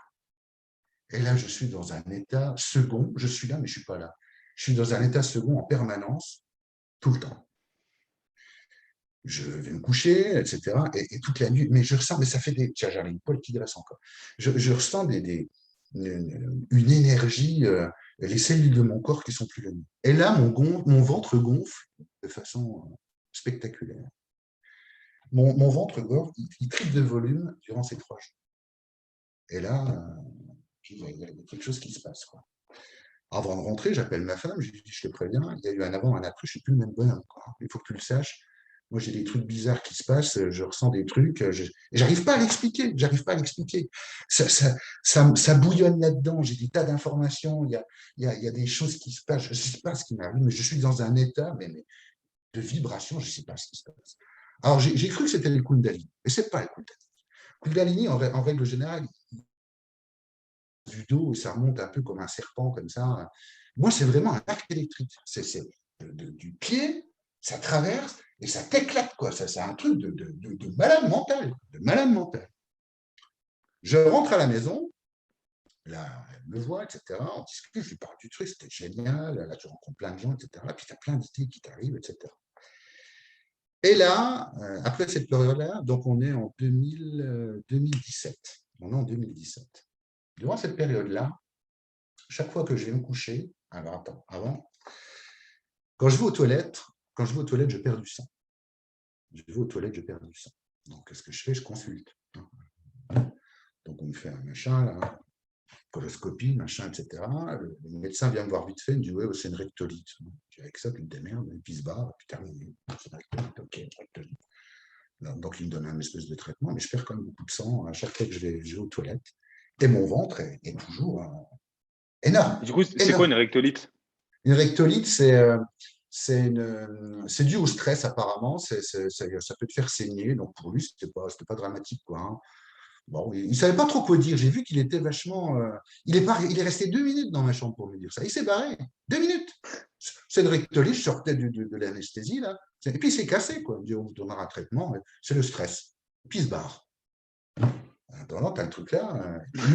Et là, je suis dans un état second. Je suis là, mais je ne suis pas là. Je suis dans un état second en permanence, tout le temps. Je vais me coucher, etc. Et toute la nuit, mais je ressens, mais ça fait des. Tiens, j'arrive pas, le qui dresse encore. Je ressens une énergie, les cellules de mon corps qui sont plus là. Et là, mon ventre gonfle de façon spectaculaire. Mon ventre gonfle, il triple de volume durant ces 3 jours. Et là, il y a quelque chose qui se passe, quoi. Avant de rentrer, j'appelle ma femme, je lui dis, je te préviens, il y a eu un avant, un après, je ne suis plus le même bonhomme, quoi. Il faut que tu le saches. Moi, j'ai des trucs bizarres qui se passent, je ressens des trucs, j'arrive pas à l'expliquer, j'arrive pas à l'expliquer. Ça bouillonne là-dedans, j'ai des tas d'informations, il y a des choses qui se passent, je ne sais pas ce qui m'arrive, mais je suis dans un état mais de vibration, je ne sais pas ce qui se passe. Alors, j'ai cru que c'était le Kundalini, mais ce n'est pas le Kundalini. Kundalini, en règle générale, du dos et ça remonte un peu comme un serpent, comme ça. Moi, c'est vraiment un arc électrique. C'est du pied, ça traverse et ça t'éclate, quoi. C'est un truc de malade mental, de malade mental. Je rentre à la maison, là, elle me voit, etc. On discute, je lui parle du truc, c'était génial. Là, tu rencontres plein de gens, etc. Puis tu as plein d'idées qui t'arrivent, etc. Et là, après cette période-là, donc on est en 2017. On est en 2017. Durant cette période-là, chaque fois que je vais me coucher, alors attends, avant, quand je vais aux toilettes, je perds du sang. Je vais aux toilettes, je perds du sang. Donc, qu'est-ce que je fais? Je consulte. Donc, on me fait un machin, là, coloscopie, machin, etc. Le médecin vient me voir vite fait, il me dit, ouais, c'est une rectolite. Avec ça, tu te démerdes, et puis il se barre, puis terminé. C'est une rectolite, ok, une rectolite. Donc, il me donne un espèce de traitement, mais je perds quand même beaucoup de sang à chaque fois que je vais aux toilettes. Et mon ventre est toujours énorme. Du coup, c'est quoi Énorme. une rectolite? Une rectolite, c'est dû au stress apparemment, ça peut te faire saigner, donc pour lui, c'était pas dramatique, quoi, hein. Bon, il ne savait pas trop quoi dire, j'ai vu qu'il était vachement… il est resté 2 minutes dans ma chambre pour me dire ça, il s'est barré, 2 minutes. C'est une rectolite, je sortais de l'anesthésie, là, et puis il s'est cassé, quoi. Il me dit, on vous donnera un traitement, c'est le stress. Et puis il se barre. Dans le ventre, tu as le truc là, et puis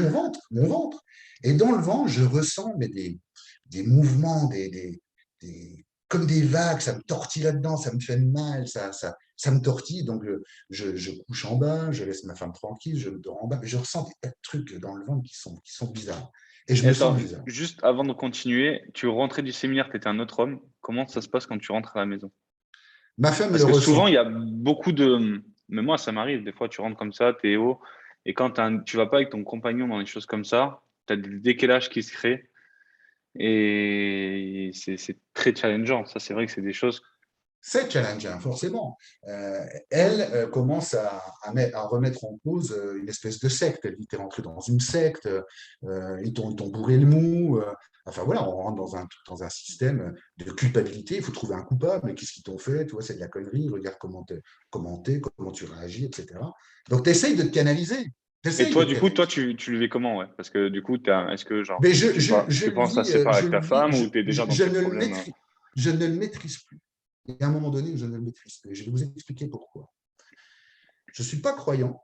mon ventre. Et dans le ventre, je ressens des mouvements, comme des vagues, ça me tortille là-dedans, ça me fait mal, ça me tortille. Donc, je couche en bas, je laisse ma femme tranquille, je dors en bas, mais je ressens des tas de trucs dans le ventre qui sont bizarres. Et je Et me attends, sens bizarre. juste avant de continuer, tu rentrais du séminaire, tu étais un autre homme. Comment ça se passe quand tu rentres à la maison? Ma femme Parce le que ressent. souvent, il y a beaucoup de. Mais moi, ça m'arrive. Des fois, tu rentres comme ça, t'es haut. Et quand tu vas pas avec ton compagnon dans des choses comme ça, tu as des décalages qui se créent. Et c'est très challengeant. Ça, c'est vrai que c'est des choses. C'est challengeant, forcément. Elle commence à remettre en cause une espèce de secte. Elle dit, t'es rentré dans une secte, ils t'ont bourré le mou. Enfin voilà, on rentre dans un système de culpabilité. Il faut trouver un coupable, mais qu'est-ce qu'ils t'ont fait? Tu vois, c'est de la connerie. Regarde comment tu réagis, etc. Donc, tu essayes de te canaliser. Et T'essayes de toi, te du coup, toi, canaliser. tu le vis comment, ouais? Parce que du coup, est-ce que genre Mais je tu le penses à vis, séparer avec ta femme ou tu es déjà dans je tes ne le problèmes? maîtrise, je ne le maîtrise plus. Il y a un moment donné où je ne le maîtrise plus. Et je vais vous expliquer pourquoi. Je ne suis pas croyant.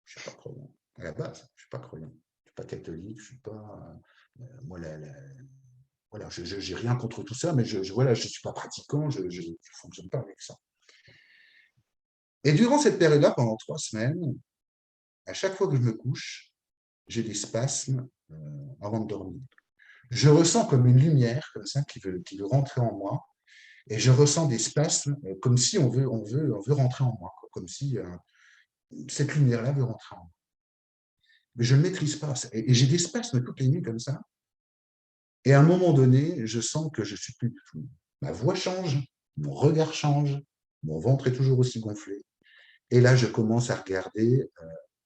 Je ne suis pas croyant. À la base, je ne suis pas croyant. Je ne suis pas catholique, je ne suis pas. Moi, voilà, je n'ai rien contre tout ça, mais voilà, je ne suis pas pratiquant, je ne fonctionne pas avec ça. Et durant cette période-là, pendant 3 semaines, à chaque fois que je me couche, j'ai des spasmes avant de dormir. Je ressens comme une lumière, comme ça, qui veut rentrer en moi, et je ressens des spasmes, comme si on veut rentrer en moi, quoi, comme si cette lumière-là veut rentrer en moi. Mais je ne maîtrise pas. Et j'ai des spasmes toutes les nuits comme ça. Et à un moment donné, je sens que je ne suis plus du tout. Ma voix change, mon regard change, mon ventre est toujours aussi gonflé. Et là, je commence à regarder,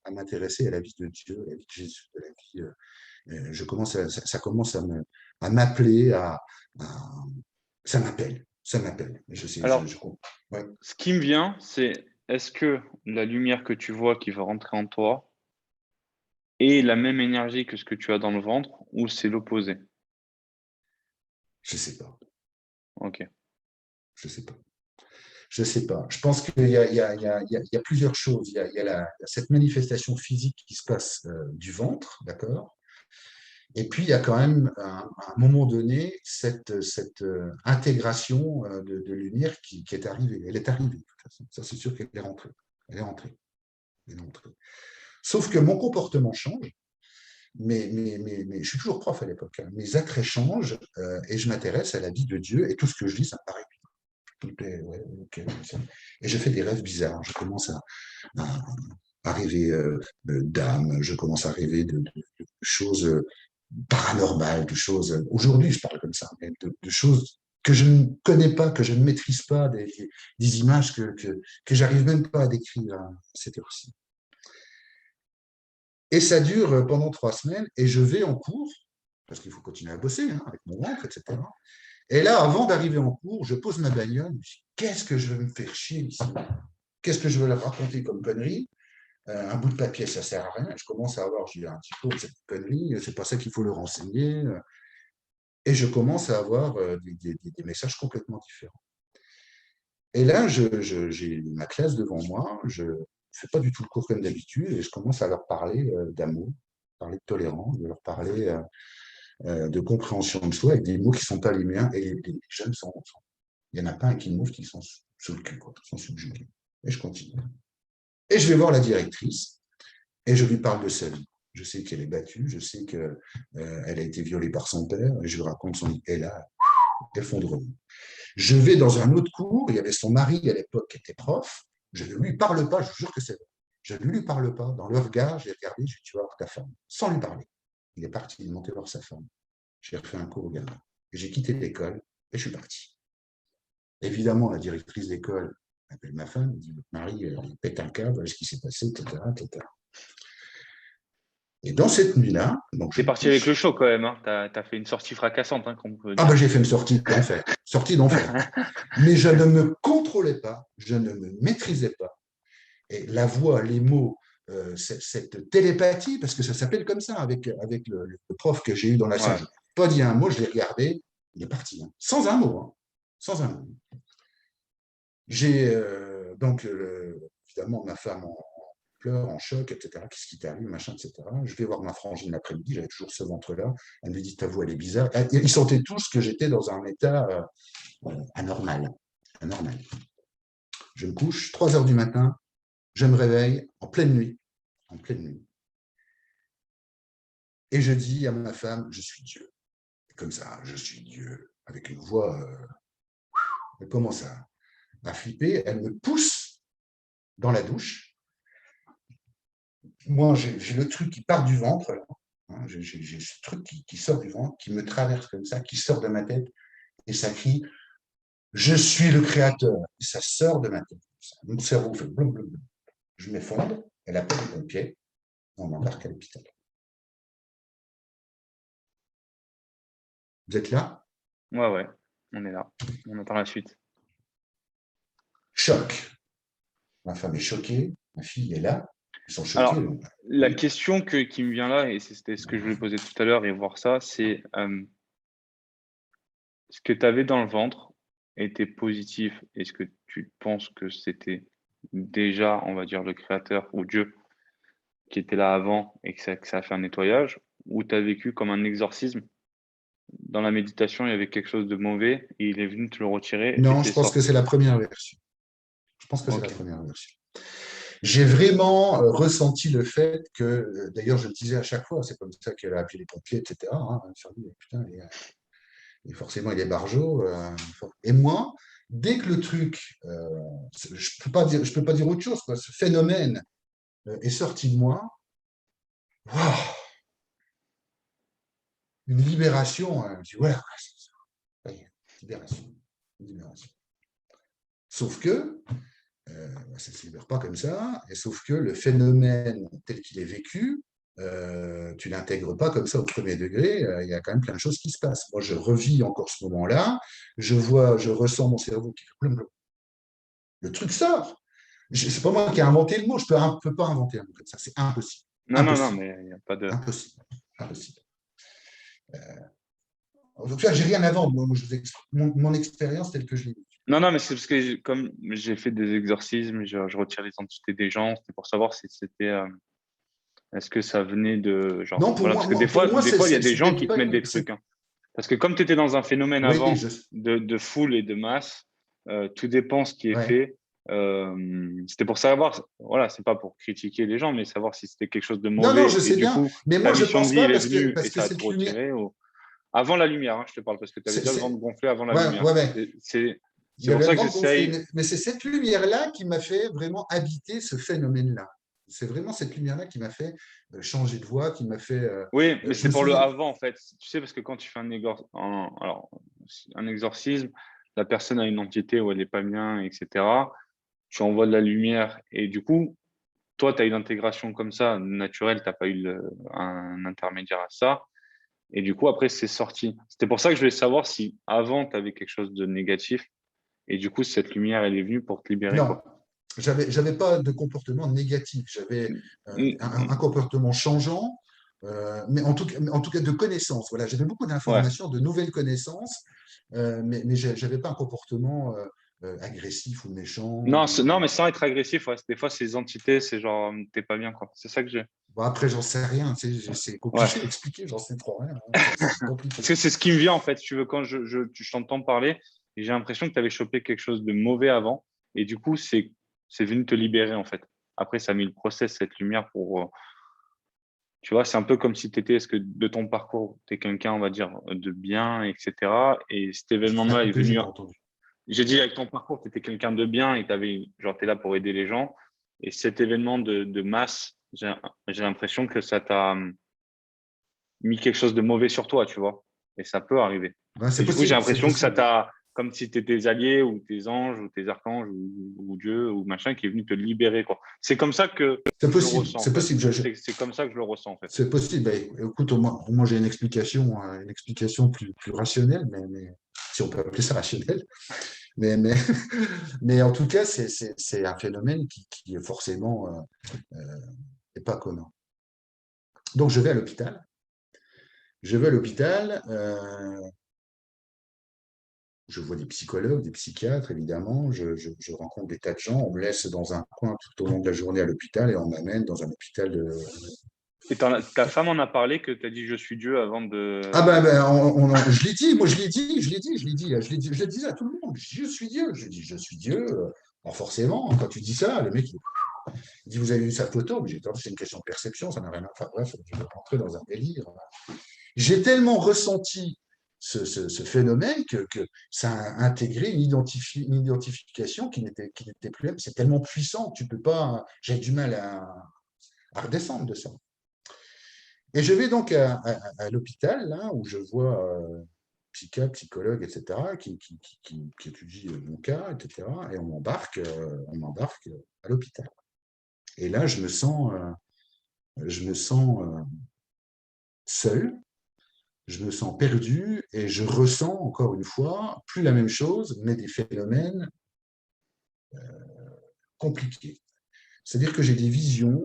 à m'intéresser à la vie de Dieu, à la vie de Jésus, à la vie. Ça commence à m'appeler, ça m'appelle. Je sais, Alors, je comprends. Ouais. ce qui me vient, c'est est-ce que la lumière que tu vois qui va rentrer en toi est la même énergie que ce que tu as dans le ventre ou c'est l'opposé? Je sais pas. Ok. Je sais pas. Je sais pas. Je pense qu'il y a plusieurs choses. Il y a cette manifestation physique qui se passe du ventre, d'accord. Et puis, il y a quand même, à un moment donné, cette intégration de lumière qui est arrivée. Elle est arrivée, de toute façon. Ça, c'est sûr qu'elle est rentrée. Elle est rentrée. Elle est rentrée. Sauf que mon comportement change, mais je suis toujours prof à l'époque. Hein. Mes attraits changent et je m'intéresse à la vie de Dieu et tout ce que je vis, ça me paraît tout est, ouais, ok. Et je fais des rêves bizarres. Je commence à rêver d'âmes, je commence à rêver de choses paranormales, de choses. Aujourd'hui, je parle comme ça, mais de choses que je ne connais pas, que je ne maîtrise pas, des images que j'arrive même pas à décrire à cette heure-ci. Et ça dure pendant 3 semaines et je vais en cours, parce qu'il faut continuer à bosser hein, avec mon ventre, etc. Et là, avant d'arriver en cours, je pose ma bagnole, je me dis, qu'est-ce que je vais me faire chier ici? Qu'est-ce que je vais leur raconter comme connerie? Un bout de papier, ça ne sert à rien. Je commence à avoir, je dis, un petit peu de cette connerie, c'est pas ça qu'il faut leur enseigner. Et je commence à avoir des messages complètement différents. Et là, j'ai ma classe devant moi, je ne fais pas du tout le cours comme d'habitude, et je commence à leur parler d'amour, parler de tolérance, de leur parler de compréhension de soi avec des mots qui ne sont pas les miens, et les jeunes il n'y en a pas un qui m'ouvre qui sont sous le cul, quoi, qui sont subjugués. Et je continue. Et je vais voir la directrice et je lui parle de sa vie. Je sais qu'elle est battue, je sais qu'elle a été violée par son père, et je lui raconte son vie. Et là, effondrement. Je vais dans un autre cours, il y avait son mari à l'époque qui était prof, je ne lui parle pas, je vous jure que c'est vrai. Je ne lui parle pas. Dans le regard, j'ai regardé, je lui ai dit, tu vas voir ta femme, sans lui parler. Il est parti, il est monté voir sa femme. J'ai refait un cours au gamin. J'ai quitté l'école et je suis parti. Évidemment, la directrice d'école appelle ma femme, elle dit votre mari, il pète un câble, voilà ce qui s'est passé, etc., etc. Et dans cette nuit-là, donc je T'es me parti avec le couche. show quand même, hein. T'as fait une sortie fracassante, hein, comme on peut Ah dire. ben j'ai fait une sortie d'enfer, sortie d'enfer. Mais je ne me contrôlais pas, je ne me maîtrisais pas. Et la voix, les mots, cette télépathie, parce que ça s'appelle comme ça avec le prof que j'ai eu dans la salle, Ouais. je n'ai pas dit un mot, je l'ai regardé, il est parti, hein. Sans un mot, hein. Sans un mot. J'ai donc évidemment ma femme pleure, en choc, etc. Qu'est-ce qui t'arrive, machin, etc. Je vais voir ma frangine l'après-midi, j'avais toujours ce ventre-là. Elle me dit, ta voix, elle est bizarre. Ils sentaient tous que j'étais dans un état anormal. Anormal. Je me couche, 3 heures du matin, je me réveille en pleine nuit. En pleine nuit. Et je dis à ma femme, je suis Dieu. Comme ça, je suis Dieu. Avec une voix, elle commence à flipper. Elle me pousse dans la douche. Moi, j'ai le truc qui part du ventre. Là. Hein, j'ai ce truc qui sort du ventre, qui me traverse comme ça, qui sort de ma tête. Et ça crie, je suis le créateur. Et ça sort de ma tête. Mon cerveau fait blum, blum, blum. Je m'effondre. Elle appelle les pompiers. On m'embarque à l'hôpital. Vous êtes là? Ouais, on est là. On attend la suite. Choc. Ma femme est choquée. Ma fille est là. Ils sont choqués. Alors, la question qui me vient là, et c'était ce que je voulais poser tout à l'heure et voir ça, c'est ce que tu avais dans le ventre était positif. Est-ce que tu penses que c'était déjà, on va dire, le créateur ou Dieu qui était là avant et que ça a fait un nettoyage, ou tu as vécu comme un exorcisme? Dans la méditation, il y avait quelque chose de mauvais et il est venu te le retirer et Non, t'es je pense que sorti. c'est la première version. Je pense que c'est la Ok. première version. J'ai vraiment ressenti le fait que, d'ailleurs, je le disais à chaque fois, c'est comme ça qu'elle a appelé les pompiers, etc. Hein, putain, et forcément, il est barjot. Et moi, dès que le truc, je ne peux pas dire autre chose, quoi, ce phénomène est sorti de moi, wow, une libération. Je dis, voilà, ça y est, libération, libération. Sauf que ça ne se libère pas comme ça, et sauf que le phénomène tel qu'il est vécu, tu ne l'intègres pas comme ça au premier degré, il y a quand même plein de choses qui se passent. Moi, je revis encore ce moment-là, je ressens mon cerveau qui fait plum, plum. Le truc sort. C'est pas moi qui ai inventé le mot, je ne peux pas inventer un mot comme ça, c'est impossible. Non, Impossible. mais il n'y a pas de. Impossible. Impossible. Donc, là, j'ai rien à vendre. Moi, mon expérience telle que je l'ai vécue. Non, mais c'est parce que comme j'ai fait des exorcismes, je retire les entités des gens, c'était pour savoir si c'était. Est-ce que ça venait de genre Non, voilà parce que pour moi des fois il y a des gens c'était qui pas te mettent des trucs. Hein. Parce que comme tu étais dans un phénomène Oui, avant de foule et de masse, tout dépend ce qui est ouais. fait. C'était pour savoir, voilà, c'est pas pour critiquer les gens, mais savoir si c'était quelque chose de Non, je mauvais et sais du bien, coup mais ta moi, je mission de pense vie pas elle est venue et parce que ça a tout cette lumière. retiré. Avant la lumière, hein, je te parle parce que tu avais déjà le ventre gonflé avant la lumière. Ouais. Il C'est y a pour le ça que ventre gonflé, j'essaye. mais c'est cette lumière-là qui m'a fait vraiment habiter ce phénomène-là. C'est vraiment cette lumière-là qui m'a fait changer de voix, qui m'a fait. Oui, mais Je c'est me pour le souviens. avant, en fait. Tu sais, parce que quand tu fais alors, un exorcisme, la personne a une entité où elle n'est pas bien, etc. Tu envoies de la lumière et du coup, toi, tu as une intégration comme ça, naturelle, tu n'as pas eu un intermédiaire à ça. Et du coup, après, c'est sorti. C'était pour ça que je voulais savoir si avant, tu avais quelque chose de négatif et du coup, cette lumière, elle est venue pour te libérer, Non, quoi. j'avais pas de comportement négatif. J'avais un comportement changeant, mais en tout cas de connaissances. Voilà, j'avais beaucoup Ouais. d'informations, de nouvelles connaissances, mais j'avais pas un comportement agressif ou méchant. Non, mais sans être agressif, ouais. Des fois, ces entités, c'est genre, t'es pas bien, quoi. C'est ça que j'ai. Bon, après, j'en sais rien. C'est Ouais. compliqué d'expliquer. J'en sais trop rien. Hein, c'est compliqué. Parce que c'est ce qui me vient en fait, si tu veux, quand je t'entends parler, et j'ai l'impression que tu avais chopé quelque chose de mauvais avant, et du coup, c'est venu te libérer en fait. Après, ça a mis le process, cette lumière pour. Tu vois, c'est un peu comme si tu étais, est-ce que de ton parcours, tu es quelqu'un, on va dire, de bien, etc. Et cet Ça a événement-là est coupé, j'ai venu. pas entendu. J'ai dit avec ton parcours, tu étais quelqu'un de bien et genre, tu es là pour aider les gens. Et cet événement de masse, j'ai l'impression que ça t'a mis quelque chose de mauvais sur toi, tu vois. Et ça peut arriver. Ben, Et c'est du coup, j'ai possible, c'est l'impression que ça possible. t'a, comme si tu tes alliés ou tes anges ou tes archanges ou Dieu ou machin qui est venu te libérer, quoi. C'est comme ça que C'est je le possible, ressens, en c'est fait. possible. C'est comme ça que je le ressens, en fait. C'est possible. Ben, écoute, au moins, j'ai une explication plus rationnelle, mais si on peut appeler ça rationnel. Mais, mais en tout cas, c'est un phénomène qui est forcément n'est pas commun. Donc, je vais à l'hôpital. Je vais à l'hôpital. je vois des psychologues, des psychiatres, évidemment. Je rencontre des tas de gens. On me laisse dans un coin tout au long de la journée à l'hôpital et on m'amène dans un hôpital de… Et ta femme en a parlé que tu as dit je suis Dieu avant Ah de. je l'ai dit, moi je l'ai dit à tout le monde. Je suis Dieu. Je dis, je suis Dieu. Bon, forcément, quand tu dis ça, le mec, il dit, vous avez vu sa photo? Mais j'ai dit, c'est une question de perception, ça n'a rien à… Enfin bref, je vais rentrer dans un délire. J'ai tellement ressenti ce phénomène que ça a intégré une identification qui n'était plus là. C'est tellement puissant que tu peux pas… J'ai du mal à redescendre de ça. Et je vais donc à l'hôpital, là, où je vois psychiatre, psychologue, etc., qui étudie mon cas, etc., et on m'embarque à l'hôpital. Et là, je me sens seul, je me sens perdu, et je ressens, encore une fois, plus la même chose, mais des phénomènes compliqués. C'est-à-dire que j'ai des visions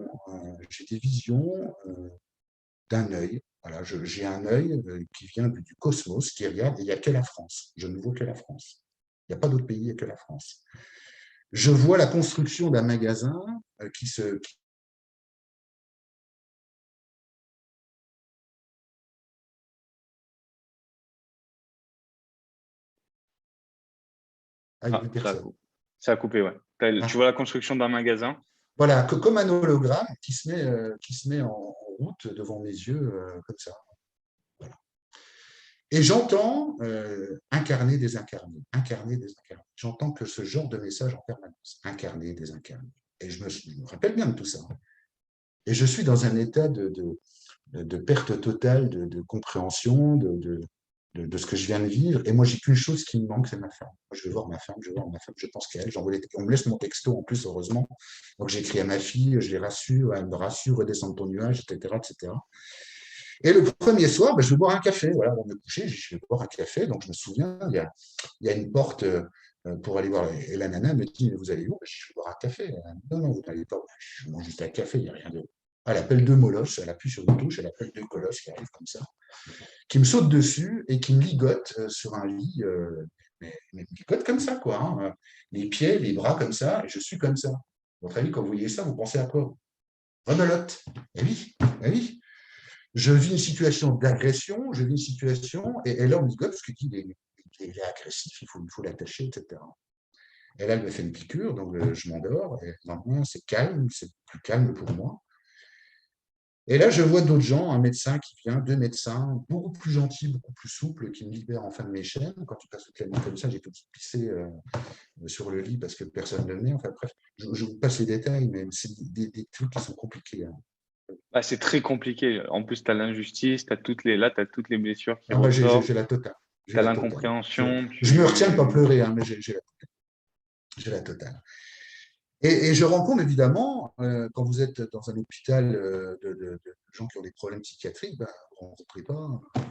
d'un œil. Voilà, j'ai un œil qui vient du cosmos, qui regarde, et il n'y a que la France. Je ne vois que la France. Il n'y a pas d'autre pays, il n'y a que la France. Je vois la construction d'un magasin qui se… Ah, il n'y a Ah, plus personne. ça a coupé, ouais. Tu Ah. vois la construction d'un magasin. Voilà, comme un hologramme qui se met en route devant mes yeux, comme ça. Voilà. Et j'entends incarner, désincarner, incarner, désincarner. J'entends que ce genre de message en permanence, incarner, désincarner. Et je me rappelle bien de tout ça. Et je suis dans un état de perte totale de compréhension de ce que je viens de vivre. Et moi, j'ai qu'une chose qui me manque, c'est ma femme. Moi, je veux voir ma femme, je veux voir ma femme, je pense qu'à elle. On me laisse mon texto en plus, heureusement. Donc, j'écris à ma fille, je les rassure, elle me rassure, redescends de ton nuage, etc., etc. Et le premier soir, je vais boire un café. Voilà, avant de me coucher, je vais boire un café. Donc, je me souviens, il y a une porte pour aller voir. Et la nana me dit, vous allez où? Je vais boire un café. Non, non, vous n'allez pas. Je mange juste un café, il n'y a rien de… Elle appelle deux molosses, elle appuie sur une touche, elle appelle deux colosses qui arrivent comme ça, qui me sautent dessus et qui me ligotent sur un lit, mais me ligotent comme ça, quoi. Hein, les pieds, les bras comme ça, et je suis comme ça. Votre avis, quand vous voyez ça, vous pensez à quoi? Rebelote. Eh oui, eh oui. Je vis une situation d'agression, je vis une situation, et là, on me ligote parce qu'il est agressif, il faut l'attacher, etc. Et là, elle me fait une piqûre, donc je m'endors, et normalement, c'est calme, c'est plus calme pour moi. Et là, je vois d'autres gens, un médecin qui vient, deux médecins, beaucoup plus gentils, beaucoup plus souples, qui me libèrent enfin de mes chaînes. Quand tu passes toute la nuit comme ça, j'ai tout pissé sur le lit parce que personne ne venait. Enfin bref, je vous passe les détails, mais c'est des trucs qui sont compliqués. Hein. Ah, c'est très compliqué. En plus, tu as l'injustice, là, tu as toutes les blessures qui Ah, moi, ressortent, j'ai la totale. tu J'ai as la totale. l'incompréhension, Je me retiens de ne pas tu. pleurer, hein, mais j'ai la totale. Et je rencontre évidemment, quand vous êtes dans un hôpital de gens qui ont des problèmes psychiatriques, vous ne rencontrez pas des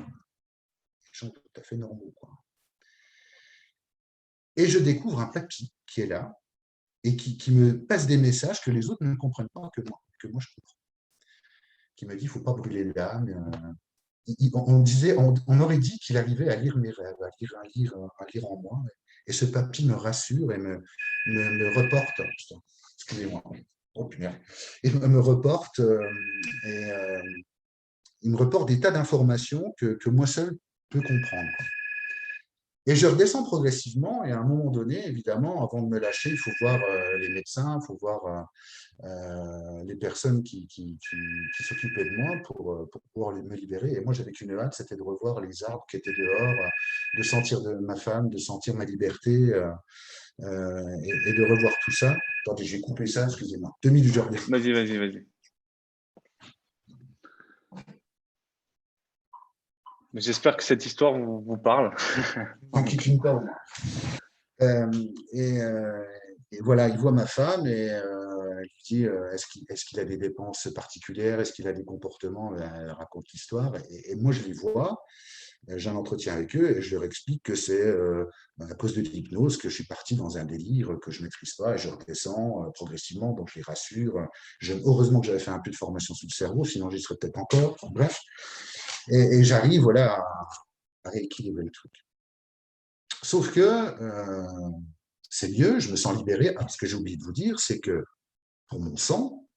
gens tout à fait normaux. Quoi. Et je découvre un papy qui est là et qui me passe des messages que les autres ne comprennent pas, que moi je comprends. Qui me dit, il ne faut pas brûler l'âme. On aurait dit qu'il arrivait à lire mes rêves, à lire en moi. Et ce papy me rassure et me reporte. Putain, excusez-moi. Oh, punaise. Et me reporte et il me reporte des tas d'informations que moi seul peux comprendre. Et je redescends progressivement et à un moment donné, évidemment, avant de me lâcher, il faut voir les médecins, il faut voir les personnes qui s'occupaient de moi pour pouvoir me libérer. Et moi, j'avais qu'une hâte, c'était de revoir les arbres qui étaient dehors, de sentir ma femme, de sentir ma liberté et de revoir tout ça. Attendez, je vais couper ça, excusez-moi. 2 minutes, je reviens. Vas-y, vas-y, vas-y. J'espère que cette histoire vous parle. N'en quitte une pas au moins. Euh, et, euh, et voilà, il voit ma femme et elle lui dit est-ce qu'il a des dépenses particulières, est-ce qu'il a des comportements, elle raconte l'histoire et moi je les vois, j'ai un entretien avec eux et je leur explique que c'est à cause de l'hypnose que je suis parti dans un délire que je ne maîtrise pas et je redescends progressivement, donc je les rassure. Heureusement que j'avais fait un peu de formation sur le cerveau, sinon j'y serais peut-être encore. Bref, et j'arrive voilà, à rééquilibrer le truc. Sauf que c'est mieux, je me sens libéré. Ah, ce que j'ai oublié de vous dire, c'est que pour mon sang,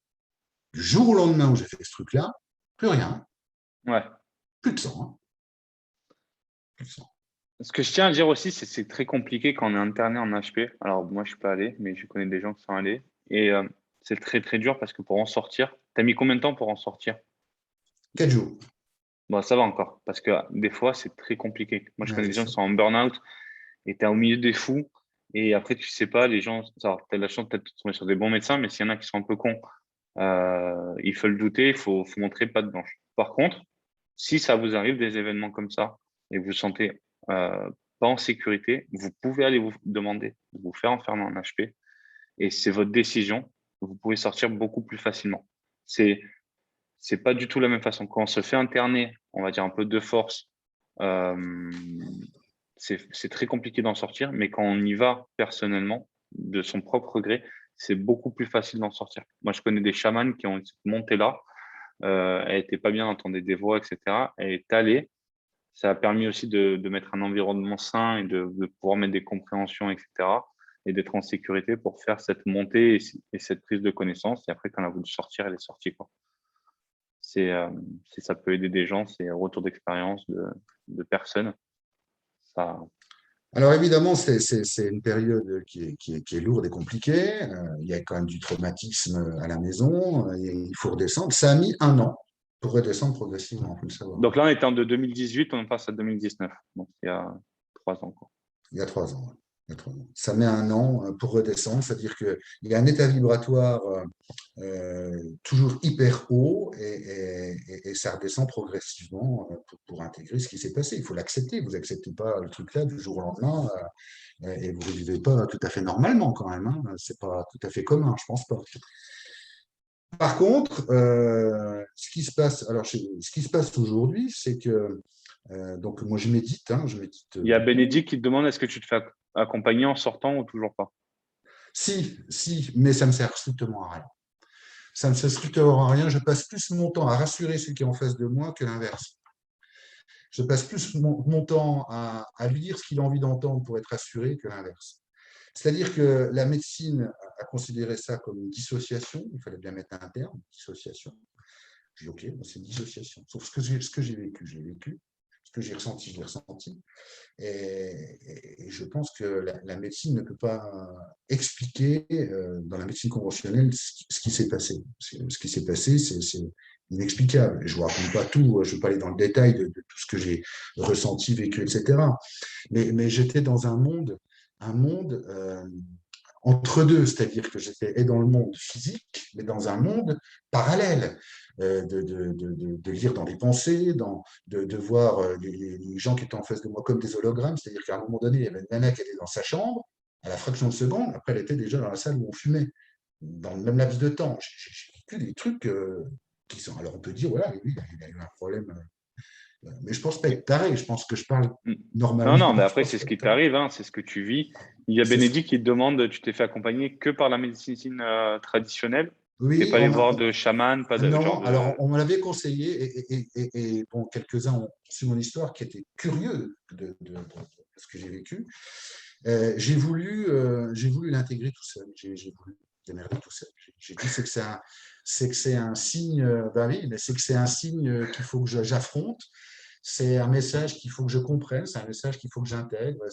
du jour au lendemain où j'ai fait ce truc-là, plus rien, Ouais. plus de sang, hein, plus de sang. Ce que je tiens à dire aussi, c'est que c'est très compliqué quand on est interné en HP. Alors, moi, je suis pas allé, mais je connais des gens qui sont allés. Et c'est très, très dur parce que pour en sortir, tu as mis combien de temps pour en sortir? 4 jours. Bon, ça va encore, parce que des fois, c'est très compliqué. Moi, je Ouais, connais c'est des gens ça. qui sont en burn-out et tu es au milieu des fous. Et après, tu sais pas, les gens, tu as la chance peut-être de tomber sur des bons médecins, mais s'il y en a qui sont un peu cons, il faut le douter, faut montrer patte blanche. Par contre, si ça vous arrive des événements comme ça et vous vous sentez pas en sécurité, vous pouvez aller vous demander de vous faire enfermer en HP et c'est votre décision. Vous pouvez sortir beaucoup plus facilement. C'est c'est pas du tout la même façon. Quand on se fait interner, on va dire un peu de force, euh, c'est très compliqué d'en sortir, mais quand on y va personnellement, de son propre gré, c'est beaucoup plus facile d'en sortir. Moi, je connais des chamans qui ont monté là, elle était pas bien, entendait des voix, etc. Elle est allée. Ça a permis aussi de mettre un environnement sain et de pouvoir mettre des compréhensions, etc. Et d'être en sécurité pour faire cette montée et cette prise de connaissance. Et après, quand elle a voulu sortir, elle est sortie, quoi. C'est, ça peut aider des gens, c'est un retour d'expérience de personnes. Ça, Alors évidemment, c'est une période qui est lourde et compliquée. Il y a quand même du traumatisme à la maison. Il faut redescendre. Ça a mis 1 an pour redescendre progressivement, il faut le savoir. donc là, on est en de 2018, on passe à 2019. Donc il y a 3 ans, quoi. Il y a 3 ans. Ouais. Il y a 3 ans. Ça met 1 an pour redescendre, c'est-à-dire qu'il y a un état vibratoire toujours hyper haut et ça redescend progressivement pour intégrer ce qui s'est passé. Il faut l'accepter. Vous n'acceptez pas le truc là du jour au lendemain et vous ne vivez pas tout à fait normalement quand même. Hein. C'est pas tout à fait commun, je pense pas. Par contre, ce qui se passe, alors ce qui se passe aujourd'hui, c'est que donc moi je médite, hein, je médite Il y a beaucoup. Bénédicte qui te demande est-ce que tu te fais accompagner en sortant ou toujours pas? Si, mais ça me sert strictement à rien. Ça ne me sert strictement à rien. Je passe plus mon temps à rassurer celui qui est en face de moi que l'inverse. Je passe plus mon temps à lui dire ce qu'il a envie d'entendre pour être rassuré que l'inverse. C'est-à-dire que la médecine a considéré ça comme une dissociation. Il fallait bien mettre un terme, dissociation. Je dis, OK, c'est une dissociation. Sauf ce que j'ai vécu, j'ai vécu. Ce que j'ai ressenti, je l'ai ressenti. Et je pense que la médecine ne peut pas expliquer, dans la médecine conventionnelle, ce qui s'est passé. Ce qui s'est passé, c'est inexplicable. Et je ne vous raconte pas tout, je ne vais pas aller dans le détail de tout ce que j'ai ressenti, vécu, etc. Mais j'étais dans un monde entre deux, c'est-à-dire que j'étais dans le monde physique, mais dans un monde parallèle, de lire dans les pensées, de voir les gens qui étaient en face de moi comme des hologrammes, c'est-à-dire qu'à un moment donné, il y avait une nana qui était dans sa chambre, à la fraction de seconde, après elle était déjà dans la salle où on fumait, dans le même laps de temps. J'ai vécu des trucs qui sont... Alors on peut dire, voilà, oui, il a eu un problème, mais je ne pense pas être taré, je pense que je parle Mm. Non, normalement, non, mais je après, pense c'est pas ce être qui taré. t'arrive, hein, c'est ce que tu vis. Il y a C'est ça. Bénédicte qui te demande, tu t'es fait accompagner que par la médecine traditionnelle? T'es Oui, pas allé voir de chaman, pas de genre non, alors de... on me l'avait conseillé et bon, quelques-uns ont su mon histoire qui étaient curieux de ce que j'ai vécu. J'ai voulu l'intégrer tout seul, j'ai voulu démerder tout seul. J'ai dit c'est que c'est un signe, bah oui, mais c'est que c'est un signe qu'il faut que j'affronte. C'est un message qu'il faut que je comprenne, c'est un message qu'il faut que j'intègre.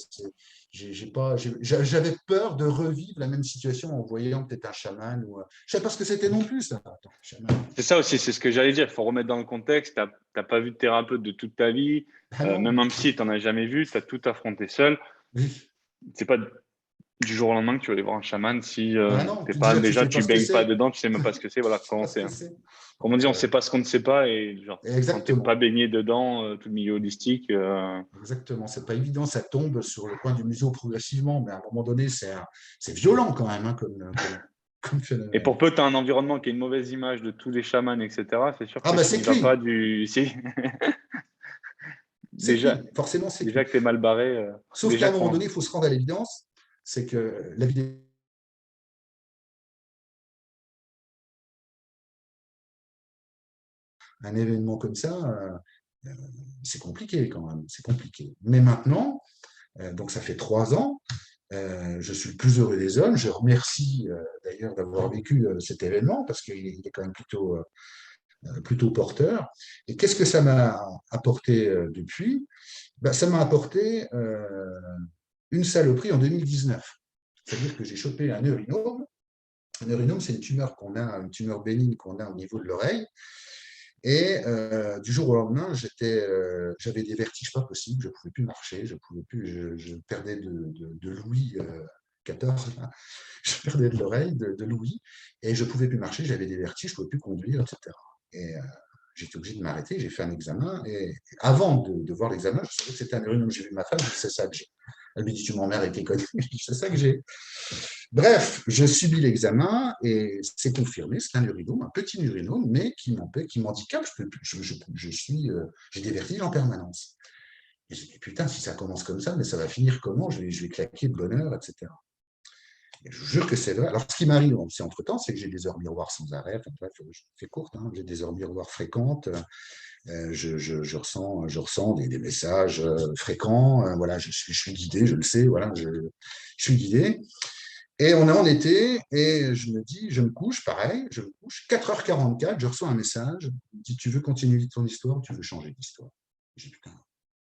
J'avais peur de revivre la même situation en voyant peut-être un chaman. Je ne sais pas ce que c'était non plus, ça. Attends, chaman. C'est ça aussi, c'est ce que j'allais dire. Il faut remettre dans le contexte. T'as pas vu de thérapeute de toute ta vie, Ah non, même un psy, t'en as jamais vu. T'as tout affronté seul. oui. C'est pas du jour au lendemain que tu vas aller voir un chaman si Ah non, t'es puis pas déjà, tu ne déjà sais pas tu ce que baignes pas c'est. dedans, tu sais même pas ce que c'est. Voilà, Pas comment ce c'est, que hein. c'est. Comme on dit, on sait pas ce qu'on ne sait pas et genre quand t'es pas Exactement. baigné dedans, tout le milieu holistique. Exactement. C'est pas évident, ça tombe sur le coin du museau progressivement, mais à un moment donné, c'est violent quand même, hein, comme Et phénomène. pour peu que tu as un environnement qui a une mauvaise image de tous les chamans, etc., c'est sûr Ah que bah tu c'est n'y vas pas cuit, du. Si, c'est déjà, cuit, forcément c'est déjà cuit. que tu es mal barré, Sauf qu'à déjà un moment donné, quand. il faut se rendre à l'évidence, c'est que la vie un événement comme ça, c'est compliqué quand même, c'est compliqué. Mais maintenant, Donc, ça fait 3 ans. Je suis le plus heureux des hommes. Je remercie d'ailleurs d'avoir vécu cet événement parce qu'il est quand même plutôt porteur. Et qu'est-ce que ça m'a apporté depuis? Ben, ça m'a apporté une saloperie en 2019. C'est-à-dire que j'ai chopé un neurinome. Un neurinome, c'est une tumeur une tumeur bénigne qu'on a au niveau de l'oreille. Et du jour au lendemain, j'avais des vertiges pas possibles, je ne pouvais plus marcher, je pouvais plus, je perdais de l'ouïe 14, là. Je perdais de l'oreille, de l'ouïe, et je ne pouvais plus marcher, j'avais des vertiges, je ne pouvais plus conduire, etc. Et j'étais obligé de m'arrêter, j'ai fait un examen, et avant de voir l'examen, je savais que c'était un neurinome. J'ai vu ma femme, je dis, c'est ça que j'ai. Elle me dit, tu m'emmerdes avec tes conneries. Je dis, c'est ça que j'ai. Bref, je subis l'examen et c'est confirmé, c'est un urinome, un petit urinome, mais qui m'handicape. J'ai des vertiges en permanence. Et je me dis, putain, si ça commence comme ça, mais ça va finir comment? Je vais claquer de bonheur, etc. Et je vous jure que c'est vrai. Alors, ce qui m'arrive aussi entre-temps, c'est que j'ai des heures miroirs sans arrêt. Enfin, bref, je fais courte, hein. J'ai des heures miroirs fréquentes. Je ressens des messages fréquents. Voilà, je suis guidé, je le sais. Voilà, je suis guidé. Et on est en été, et je me dis, je me couche, pareil, je me couche, 4h44, je reçois un message, il me dit, tu veux continuer ton histoire ou tu veux changer d'histoire? J'ai dit, putain,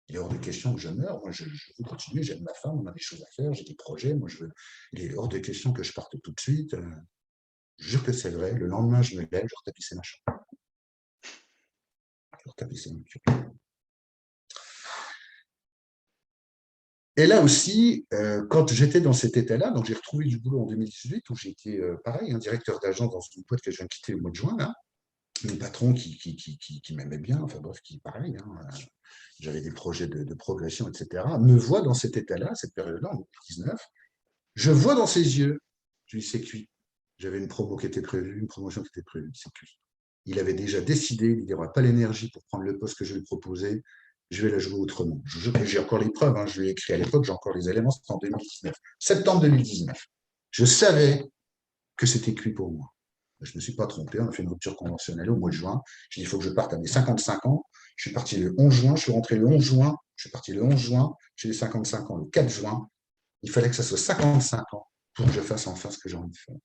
il est hors de question que je meure, moi je veux continuer, j'aime ma femme, on a des choses à faire, j'ai des projets, il est hors de question que je parte tout de suite. Je jure que c'est vrai, le lendemain je me lève, je retapissais ma chambre, je retapissais ma chambre. Et là aussi, quand j'étais dans cet état-là, donc j'ai retrouvé du boulot en 2018 où j'étais pareil, un directeur d'agence dans une boîte que je viens de quitter au mois de juin, là. Mon patron qui m'aimait bien, enfin bref, qui pareil, hein, j'avais des projets de progression, etc., me voit dans cet état-là, cette période-là, en 2019. Je vois dans ses yeux, je lui dis, c'est cuit. J'avais une promo qui était prévue, une promotion qui était prévue, c'est cuit. Il avait déjà décidé, il n'aura pas l'énergie pour prendre le poste que je lui proposais, je vais la jouer autrement. J'ai encore les preuves, hein, je lui ai écrit à l'époque, j'ai encore les éléments, c'était en 2019. Septembre 2019. Je savais que c'était cuit pour moi. Je ne me suis pas trompé, on a fait une rupture conventionnelle au mois de juin. J'ai dit, il faut que je parte à mes 55 ans. Je suis parti le 11 juin, je suis rentré le 11 juin, je suis parti le 11 juin, j'ai eu 55 ans le 4 juin. Il fallait que ça soit 55 ans pour que je fasse enfin ce que j'ai envie de faire.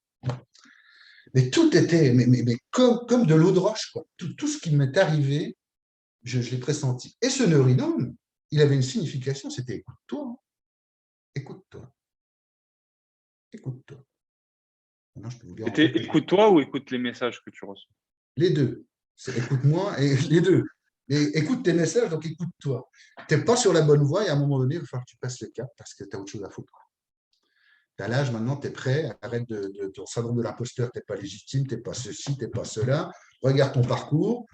Mais tout était mais comme de l'eau de roche, quoi. Tout ce qui m'est arrivé, je l'ai pressenti. Et ce neurinome, il avait une signification, c'était écoute-toi, écoute-toi, écoute-toi. Maintenant, je peux vous garantir C'était que écoute-toi ou écoute les messages que tu reçois? les deux. C'est écoute-moi et les deux. Mais écoute tes messages, donc écoute-toi. Tu n'es pas sur la bonne voie et à un moment donné, il va falloir que tu passes le cap parce que tu as autre chose à foutre. Tu as l'âge maintenant, tu es prêt, arrête de ton syndrome de l'imposteur, tu n'es pas légitime, tu n'es pas ceci, tu n'es pas cela. Regarde ton parcours.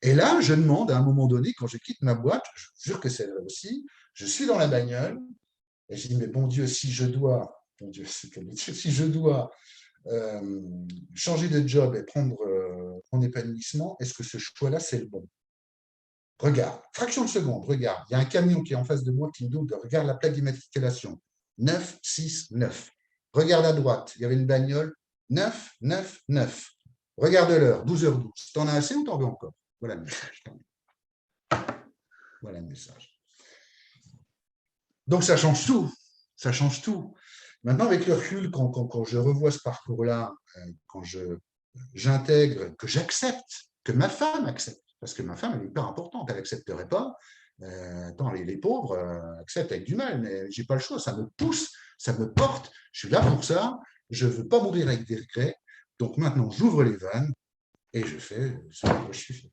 Et là, je demande à un moment donné, quand je quitte ma boîte, je vous jure que c'est vrai aussi, je suis dans la bagnole et je dis, mais bon Dieu, si je dois, bon Dieu, si je dois changer de job et prendre mon épanouissement, est-ce que ce choix-là, c'est le bon? Regarde, fraction de seconde, regarde, il y a un camion qui est en face de moi qui me double, regarde la plaque d'immatriculation, 9, 6, 9. Regarde à droite, il y avait une bagnole, 9, 9, 9. Regarde l'heure, 12h12. T'en as assez ou t'en veux encore? Voilà le message. Voilà le message. Donc ça change tout, ça change tout. Maintenant, avec le recul, quand je revois ce parcours-là, quand j'intègre, que j'accepte, que ma femme accepte, parce que ma femme, elle est hyper importante, elle n'accepterait pas. Attends, les pauvres acceptent avec du mal, mais je n'ai pas le choix, ça me pousse, ça me porte, je suis là pour ça, je ne veux pas mourir avec des regrets. Donc maintenant, j'ouvre les vannes et je fais ce que je suis fait.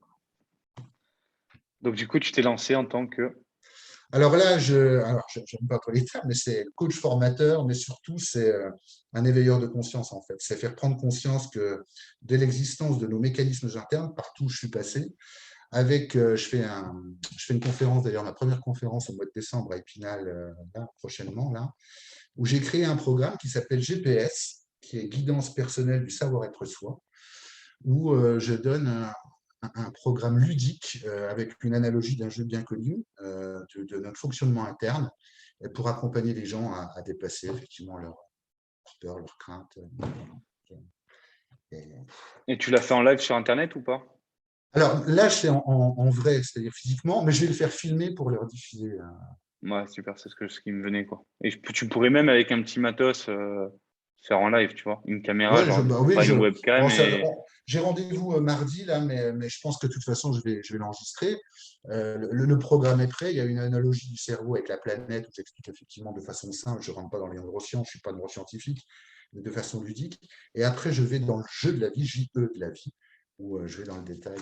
Donc, du coup, tu t'es lancé en tant que… Alors là, j'aime pas trop les termes, mais c'est coach formateur, mais surtout c'est un éveilleur de conscience en fait. C'est faire prendre conscience que de l'existence de nos mécanismes internes partout où je suis passé. Je fais une conférence d'ailleurs, ma première conférence au mois de décembre à Épinal là, prochainement là, où j'ai créé un programme qui s'appelle GPS, qui est guidance personnelle du savoir-être soi, où je donne un programme ludique avec une analogie d'un jeu bien connu de notre fonctionnement interne pour accompagner les gens à dépasser effectivement leur peur, leurs craintes. Et- Et tu l'as fait en live sur Internet ou pas? Alors là, c'est en vrai, c'est-à-dire physiquement, mais je vais le faire filmer pour leur diffuser. Ouais, super, c'est ce qui me venait, quoi. Et tu pourrais même, avec un petit matos, faire en live, tu vois. Une caméra, Ouais, genre, bah oui, pas une webcam bon, et j'ai rendez-vous mardi là, mais je pense que de toute façon, je vais l'enregistrer. Le programme est prêt. Il y a une analogie du cerveau avec la planète où j'explique effectivement de façon simple. Je ne rentre pas dans les neurosciences, je ne suis pas neuroscientifique, mais de façon ludique. Et après, je vais dans le jeu de la vie, JE de la vie, où je vais dans le détail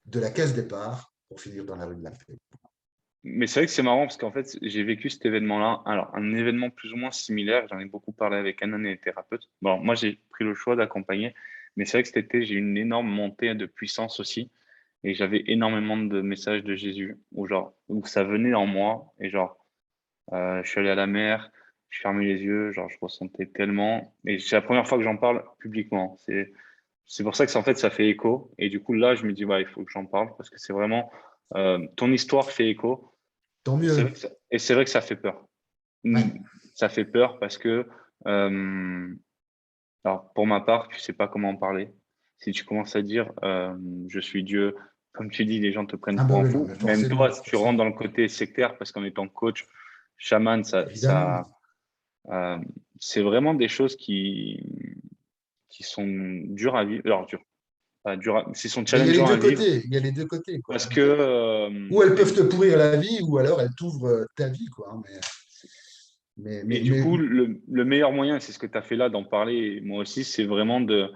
de la case départ pour finir dans la rue de la paix. Mais c'est vrai que c'est marrant parce qu'en fait, j'ai vécu cet événement-là. Alors, un événement plus ou moins similaire, j'en ai beaucoup parlé avec un des thérapeutes. Bon, alors, moi, j'ai pris le choix d'accompagner, mais c'est vrai que cet été, j'ai eu une énorme montée de puissance aussi. Et j'avais énormément de messages de Jésus où ça venait en moi. Et je suis allé à la mer, je fermais les yeux, je ressentais tellement. Et c'est la première fois que j'en parle publiquement. C'est pour ça que en fait, ça fait écho. Et du coup, là, je me dis, il faut que j'en parle parce que c'est vraiment, ton histoire fait écho. Tant Et mieux. c'est vrai que ça fait peur. Ouais. Ça fait peur parce que, alors pour ma part, tu sais pas comment en parler. Si tu commences à dire, je suis Dieu, comme tu dis, les gens te prennent Ah pour bah un oui, non, fou. mais Même toi, si tu rentres forcément, dans le côté sectaire, parce qu'en étant coach, chaman, évidemment. euh, c'est vraiment des choses qui sont dures à vivre. Alors, pas dures ils sont Mais il y a les challengeants à deux vivre côtés, il y a les deux côtés, quoi. parce que, Ou elles peuvent te pourrir la vie, ou alors elles t'ouvrent ta vie, quoi. Hein. et du coup, le meilleur moyen, c'est ce que tu as fait là, d'en parler, et moi aussi, c'est vraiment de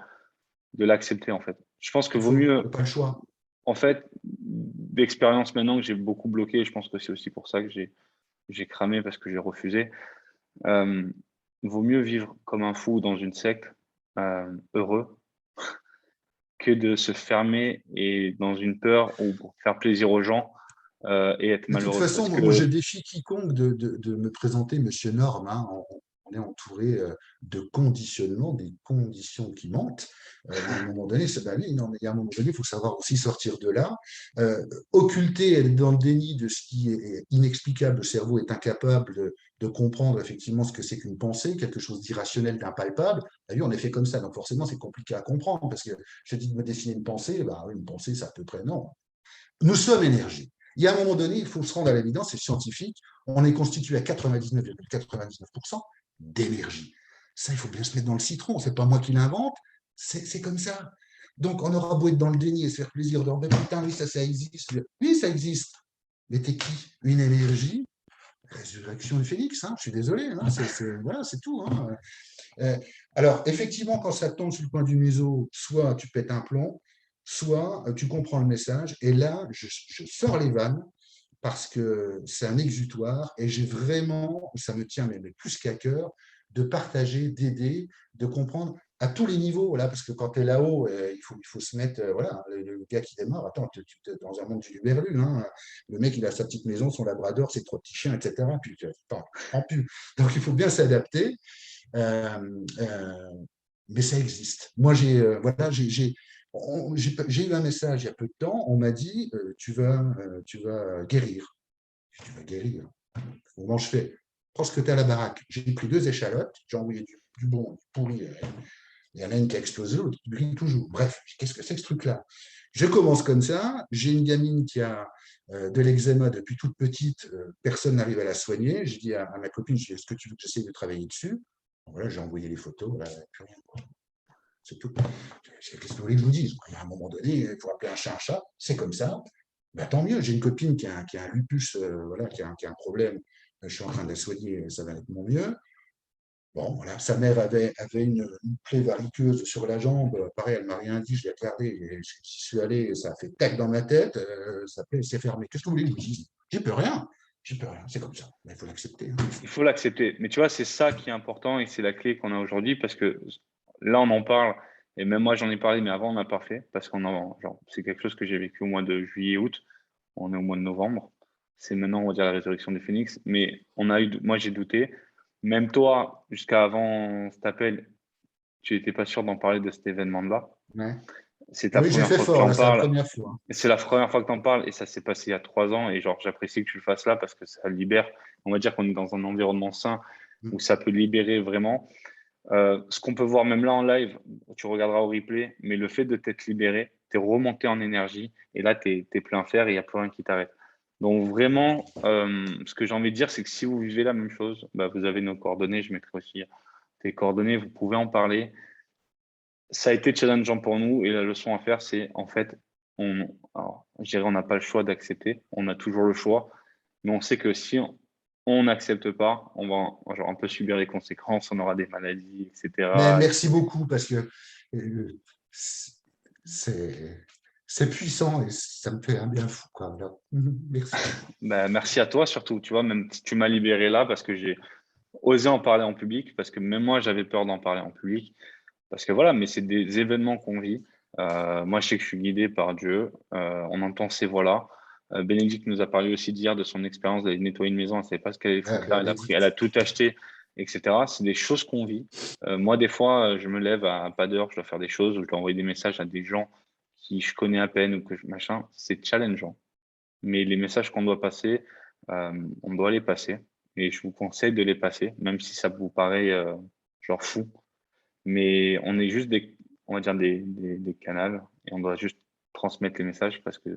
l'accepter, en fait. Je pense que il vaut faut, mieux, t'as pas le choix. en fait, d'expérience maintenant que j'ai beaucoup bloqué, je pense que c'est aussi pour ça que j'ai cramé parce que j'ai refusé. Euh, Vaut mieux vivre comme un fou dans une secte, heureux, que de se fermer et dans une peur ou pour faire plaisir aux gens, et être Mais de toute malheureux. façon, Parce moi, je que, défie quiconque de me présenter Monsieur Norme. Hein. On est entouré de conditionnements, des conditions qui mentent. Il y a un moment donné, c'est bah oui, non, mais il y a un moment donné, il faut savoir aussi sortir de là. Occulter, être dans le déni de ce qui est inexplicable. Le cerveau est incapable de comprendre effectivement ce que c'est qu'une pensée, quelque chose d'irrationnel, d'impalpable. Bah oui, on est fait comme ça, donc forcément, c'est compliqué à comprendre parce que je dis de me dessiner une pensée, bah, oui, une pensée, c'est à peu près non. Nous sommes énergie. Il y a un moment donné, il faut se rendre à l'évidence, c'est scientifique, on est constitué à 99,99% d'énergie. Ça, il faut bien se mettre dans le citron, c'est pas moi qui l'invente, c'est comme ça. Donc, on aura beau être dans le déni et se faire plaisir, de dire, putain, oui, ça existe. Oui, ça existe. Mais t'es qui? Une énergie? Résurrection du phénix, hein, je suis désolé, hein, voilà, c'est tout. Hein. Euh, alors, effectivement, quand ça tombe sur le coin du museau, soit tu pètes un plomb, soit tu comprends le message. Et là, je sors les vannes parce que c'est un exutoire et j'ai vraiment, ça me tient mais plus qu'à cœur, de partager, d'aider, de comprendre à tous les niveaux, là, parce que quand tu es là-haut, il faut se mettre, voilà, le gars qui démarre, attends, tu es dans un monde du Berlu, hein, le mec, il a sa petite maison, son labrador, ses trois petits chiens, etc. Puis, attends, je prends plus. Donc, il faut bien s'adapter. Euh, euh, mais ça existe. Moi, voilà, j'ai eu un message il y a peu de temps. On m'a dit tu vas guérir. Tu vas guérir. Comment je fais? Prends ce que tu as à la baraque. J'ai pris 2 échalotes, j'ai envoyé du bon, du pourri. Il y en a une qui a explosé, l'autre qui brille toujours. Bref, qu'est-ce que c'est que ce truc-là? Je commence comme ça. J'ai une gamine qui a de l'eczéma depuis toute petite. Personne n'arrive à la soigner. Je dis à ma copine, est-ce que tu veux que j'essaie de travailler dessus? Voilà, j'ai envoyé les photos. Voilà, plus rien. C'est tout. Qu'est-ce que vous voulez que je vous dise? À un moment donné, il faut appeler un chat un chat. C'est comme ça. Ben, tant mieux. J'ai une copine qui a un lupus, voilà, qui a un problème. Je suis en train de la soigner. Ça va être mon mieux. Bon, voilà, sa mère avait une plaie variceuse sur la jambe. Pareil, elle m'a rien dit, je l'ai regardé. Et je suis allé, ça a fait tac dans ma tête. Sa plaie s'est fermée. Qu'est-ce que vous voulez que je vous dise? J'y peux rien. J'y peux rien. C'est comme ça. Mais il faut l'accepter. Hein. il faut l'accepter. Mais tu vois, c'est ça qui est important et c'est la clé qu'on a aujourd'hui parce que là, on en parle. Et même moi, j'en ai parlé, mais avant, on n'a pas fait parce c'est quelque chose que j'ai vécu au mois de juillet, août. On est au mois de novembre. C'est maintenant, on va dire, la résurrection du phénix. Mais moi, j'ai douté. Même toi, jusqu'à avant cet appel, tu n'étais pas sûr d'en parler de cet événement-là. Ouais. C'est ta Oui, j'ai première fait fois que tu fort, en là, c'est la parles. première fois. C'est la première fois que tu en parles et ça s'est passé il y a 3 ans. Et j'apprécie que tu le fasses là parce que ça libère. On va dire qu'on est dans un environnement sain où ça peut libérer vraiment. Ce qu'on peut voir même là en live, tu regarderas au replay, mais le fait de t'être libéré, t'es remonté en énergie et là, t'es plein fer et il n'y a plus rien qui t'arrête. Donc vraiment, ce que j'ai envie de dire, c'est que si vous vivez la même chose, bah, vous avez nos coordonnées. Je mettrai aussi tes coordonnées. Vous pouvez en parler. Ça a été challengeant pour nous et la leçon à faire, c'est en fait, alors, je dirais, on n'a pas le choix d'accepter. On a toujours le choix, mais on sait que si on n'accepte pas, on va genre, un peu subir les conséquences. On aura des maladies, Mais etc. merci beaucoup parce que c'est c'est puissant et ça me fait un bien fou, quoi. Alors, merci. Bah, merci à toi surtout. Tu vois, même si tu m'as libéré là parce que j'ai osé en parler en public, parce que même moi, j'avais peur d'en parler en public. Parce que voilà, mais c'est des événements qu'on vit. Moi, je sais que je suis guidé par Dieu. On entend ces voix-là. Bénédicte nous a parlé aussi d'hier de son expérience d'aller nettoyer une maison. Elle ne savait pas ce qu'elle allait Ah, foutre là. Elle a Bénédicte. tout acheté, etc. C'est des choses qu'on vit. Moi, des fois, je me lève à pas d'heure, je dois faire des choses ou je dois envoyer des messages à des gens qui je connais à peine ou que machin. C'est challengeant. Mais les messages qu'on doit passer, on doit les passer. Et je vous conseille de les passer, même si ça vous paraît genre fou. Mais on est juste on va dire des canals et on doit juste transmettre les messages parce que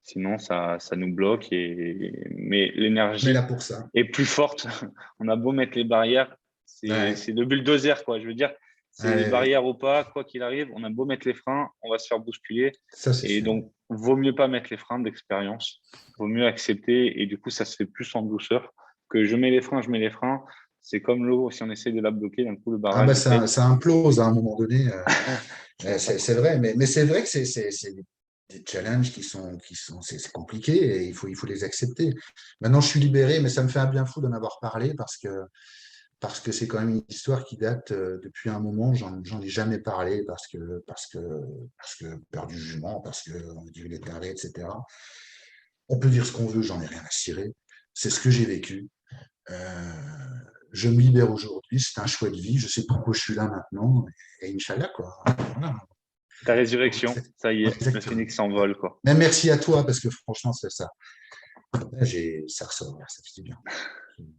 sinon ça nous bloque mais On est là l'énergie pour ça. est plus forte. On a beau mettre les barrières, Ouais, c'est le bulldozer quoi. Je veux dire, c'est ouais, ouais. barrière ou pas, quoi qu'il arrive, on a beau mettre les freins, on va se faire bousculer Ça, c'est et sûr. donc vaut mieux pas mettre les freins d'expérience. Vaut mieux accepter et du coup ça se fait plus en douceur que je mets les freins, je mets les freins. C'est comme l'eau, si on essaie de la bloquer, d'un coup le Ah barrage bah il pète. ça implose à un moment donné. C'est vrai, mais c'est vrai que c'est des challenges c'est compliqué et il faut les accepter. Maintenant, je suis libéré, mais ça me fait un bien fou d'en avoir parlé parce que c'est quand même une histoire qui date depuis un moment. J'en ai jamais parlé parce que peur du jugement, parce que on dit il est taré, etc. On peut dire ce qu'on veut, j'en ai rien à cirer. C'est ce que j'ai vécu. Euh, je me libère aujourd'hui, c'est un choix de vie, je sais pourquoi je suis là maintenant, et Inch'Allah, quoi. Voilà. Ta résurrection, ça y est, le Exactement. phénix s'envole, quoi. Mais merci à toi, parce que franchement, c'est ça. Ça ressort, ça fait du bien.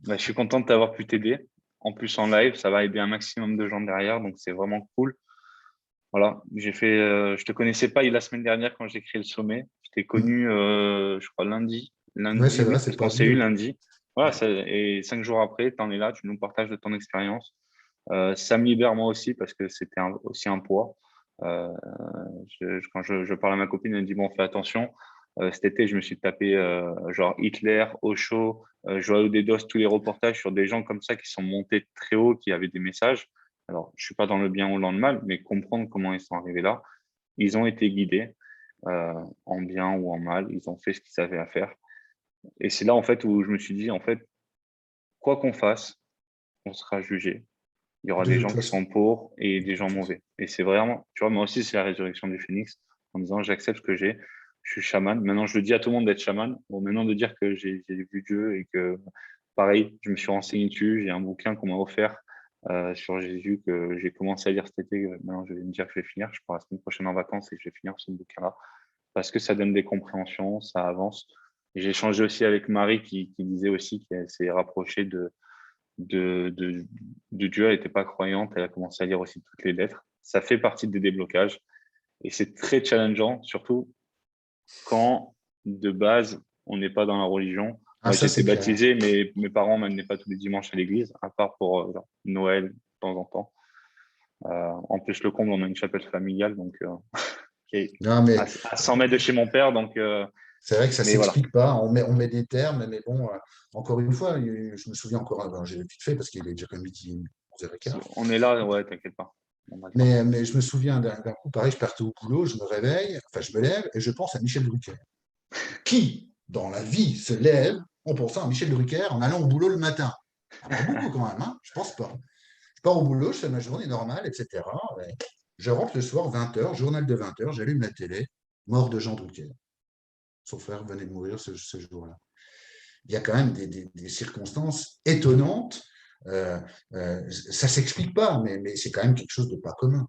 Bah, je suis content de t'avoir pu t'aider. En plus, en live, ça va aider un maximum de gens derrière, donc c'est vraiment cool. Voilà, je te connaissais pas la semaine dernière quand j'ai créé le sommet. Je t'ai connu, je crois, lundi. Oui, Lundi, c'est oui, vrai, parce c'est qu'on pas s'est eu vieux. lundi. Voilà, et 5 jours après, tu en es là, tu nous partages de ton expérience. Ça me libère moi aussi parce que c'était aussi un poids. Euh, quand je parle à ma copine, elle me dit, bon, fais attention. Cet été, je me suis tapé genre Hitler, Osho, Joao Dedos, tous les reportages sur des gens comme ça qui sont montés très haut, qui avaient des messages. Alors, je suis pas dans le bien ou dans le mal, mais comprendre comment ils sont arrivés là. Ils ont été guidés en bien ou en mal. Ils ont fait ce qu'ils avaient à faire. Et c'est là, en fait, où je me suis dit, en fait, quoi qu'on fasse, on sera jugé. Il y aura De des toute gens qui façon. sont pour et De des gens toute façon. mauvais. Et c'est vraiment, tu vois, moi aussi, c'est la résurrection du phénix en disant, j'accepte ce que j'ai. Je suis chaman. Maintenant, je le dis à tout le monde d'être chaman. Bon, maintenant, de dire que j'ai vu Dieu et que, pareil, je me suis renseigné dessus. J'ai un bouquin qu'on m'a offert sur Jésus que j'ai commencé à lire cet été. Maintenant, je vais me dire que je vais finir. Je pars la semaine prochaine en vacances et je vais finir ce bouquin-là parce que ça donne des compréhensions, ça avance. Et j'ai échangé aussi avec Marie qui disait aussi qu'elle s'est rapprochée de, de, de Dieu. Elle n'était pas croyante. Elle a commencé à lire aussi toutes les lettres. Ça fait partie des déblocages. Et c'est très challengeant, surtout quand, de base, on n'est pas dans la religion. Ah, Moi, ça, j'étais c'est clair. baptisé, mais mes parents ne m'amenaient pas tous les dimanches à l'église, à part pour genre, Noël, de temps en temps. En plus, le comble, on a une chapelle familiale, donc qui est Non, mais à 100 mètres de chez mon père. Donc, c'est vrai que ça mais voilà, s'explique pas. On met des termes, mais bon, encore une fois, je me souviens encore, ben, j'ai vite fait parce qu'il est déjà comme midi 11h15. on est là, ouais, t'inquiète pas. On a le temps. Mais je me souviens d'un coup, pareil, je partais au boulot, je me réveille, enfin, je me lève et je pense à Michel Drucker. Qui, dans la vie, se lève en pensant à Michel Drucker en allant au boulot le matin? Ah, pas beaucoup quand même, hein, je pense pas. Je pars au boulot, je fais ma journée normale, etc. Et je rentre le soir, 20h, journal de 20h, j'allume la télé, mort de Jean Drucker. Son frère venait de mourir ce jour-là. Il y a quand même des circonstances étonnantes. Ça ne s'explique pas, mais c'est quand même quelque chose de pas commun.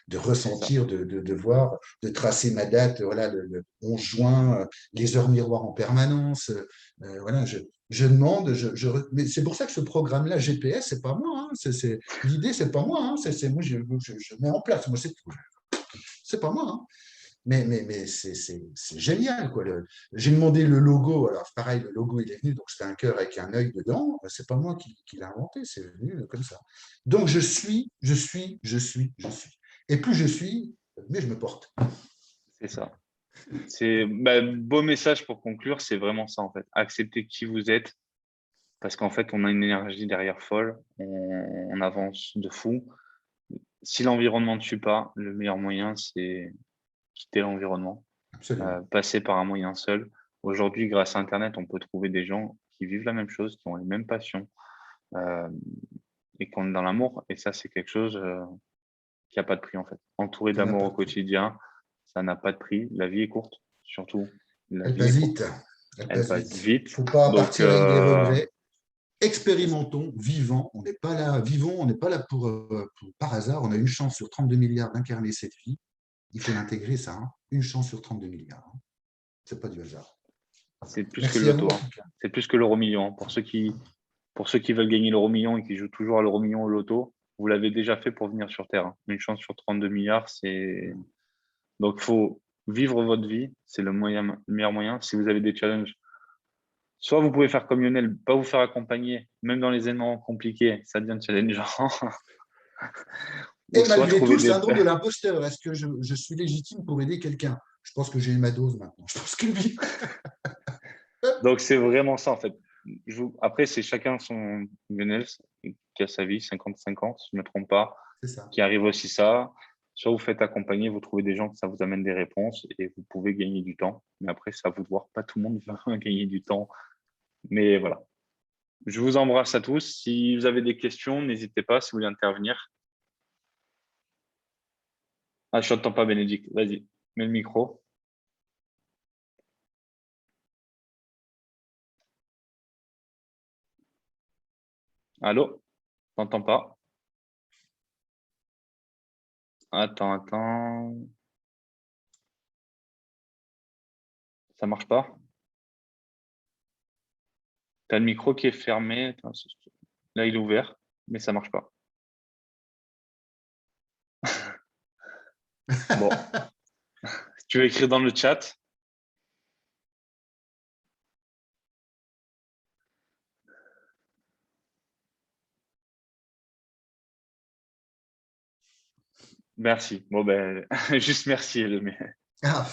De C'est ça. ressentir, de voir, de tracer ma date, voilà, le 11 juin, les heures miroirs en permanence. Voilà, je demande, mais c'est pour ça que ce programme-là, GPS, c'est pas moi. Hein, l'idée, c'est pas moi. Hein, moi, je mets en place. Moi, c'est pas moi. Hein. Mais c'est génial, quoi. J'ai demandé le logo. Alors, pareil, le logo, il est venu. Donc, c'était un cœur avec un œil dedans. C'est pas moi qui l'ai inventé. C'est venu comme ça. Donc, je suis. Et plus je suis, mieux je me porte. C'est ça. C'est beau message pour conclure, c'est vraiment ça en fait. Accepter qui vous êtes, parce qu'en fait, on a une énergie derrière folle, on avance de fou. Si l'environnement ne suit pas, le meilleur moyen, c'est quitter l'environnement, Absolument. passer par un moyen seul. Aujourd'hui, grâce à Internet, on peut trouver des gens qui vivent la même chose, qui ont les mêmes passions euh, et qui ont dans l'amour. Et ça, c'est quelque chose qui n'a pas de prix en fait. Entouré Ça n'a d'amour pas au de prix. quotidien, ça n'a pas de prix. La vie est courte, surtout. La Elle vie est passe courte. vite. Elle Elle passe passe vite. vite. Faut pas Donc, partir avec des regrets. Expérimentons, vivons. On n'est pas là, vivons. On n'est pas là par hasard. On a une chance sur 32 milliards d'incarner cette vie. Il faut l'intégrer, ça. Hein. Une chance sur 32 milliards. Hein. C'est pas du hasard. c'est plus que le Merci à vous, loto. en Hein. tout cas. C'est plus que l'euro million. Hein. Pour ceux qui veulent gagner l'euro million et qui jouent toujours à l'euro million au loto, vous l'avez déjà fait pour venir sur Terre. Hein. Une chance sur 32 milliards, c'est. Donc, il faut vivre votre vie. C'est le meilleur moyen. Si vous avez des challenges, soit vous pouvez faire comme Lionel, pas vous faire accompagner, même dans les événements compliqués, ça devient challengeant. Et Ou soit malgré tout, trouver le des. syndrome de l'imposteur, est-ce que je suis légitime pour aider quelqu'un? Je pense que j'ai eu ma dose maintenant. Je pense que oui. Donc, c'est vraiment ça, en fait. Après, c'est chacun son Lionel qui a sa vie, 50-50, si je ne me trompe pas, C'est ça. qui arrive aussi ça. Soit vous faites accompagner, vous trouvez des gens que ça vous amène des réponses et vous pouvez gagner du temps. Mais après, c'est à vous de voir. Pas tout le monde va gagner du temps. Mais voilà. Je vous embrasse à tous. Si vous avez des questions, n'hésitez pas si vous voulez intervenir. Ah, je t'entends pas, Bénédicte. Vas-y, mets le micro. Allô? T'entends pas? Attends. Ça marche pas? T'as le micro qui est fermé. Attends, là, il est ouvert, mais ça marche pas. Bon, tu veux écrire dans le chat? Merci. Bon, ben, juste merci. Ah,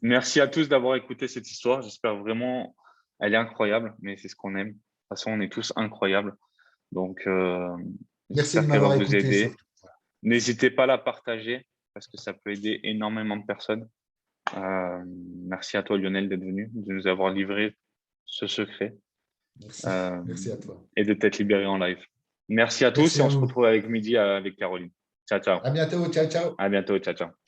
Merci à tous d'avoir écouté cette histoire. J'espère vraiment, elle est incroyable, mais c'est ce qu'on aime. De toute façon, on est tous incroyables. Donc, merci de j'espère qu'elle va m'avoir vous écouté aider. surtout. N'hésitez pas à la partager parce que ça peut aider énormément de personnes. Merci à toi, Lionel, d'être venu, de nous avoir livré ce secret Merci. Merci à toi. et de t'être libéré en live. Merci à tous Merci et à on se vous. retrouve avec midi avec Caroline. Ciao, ciao. À bientôt. Ciao, ciao. À bientôt. Ciao, ciao.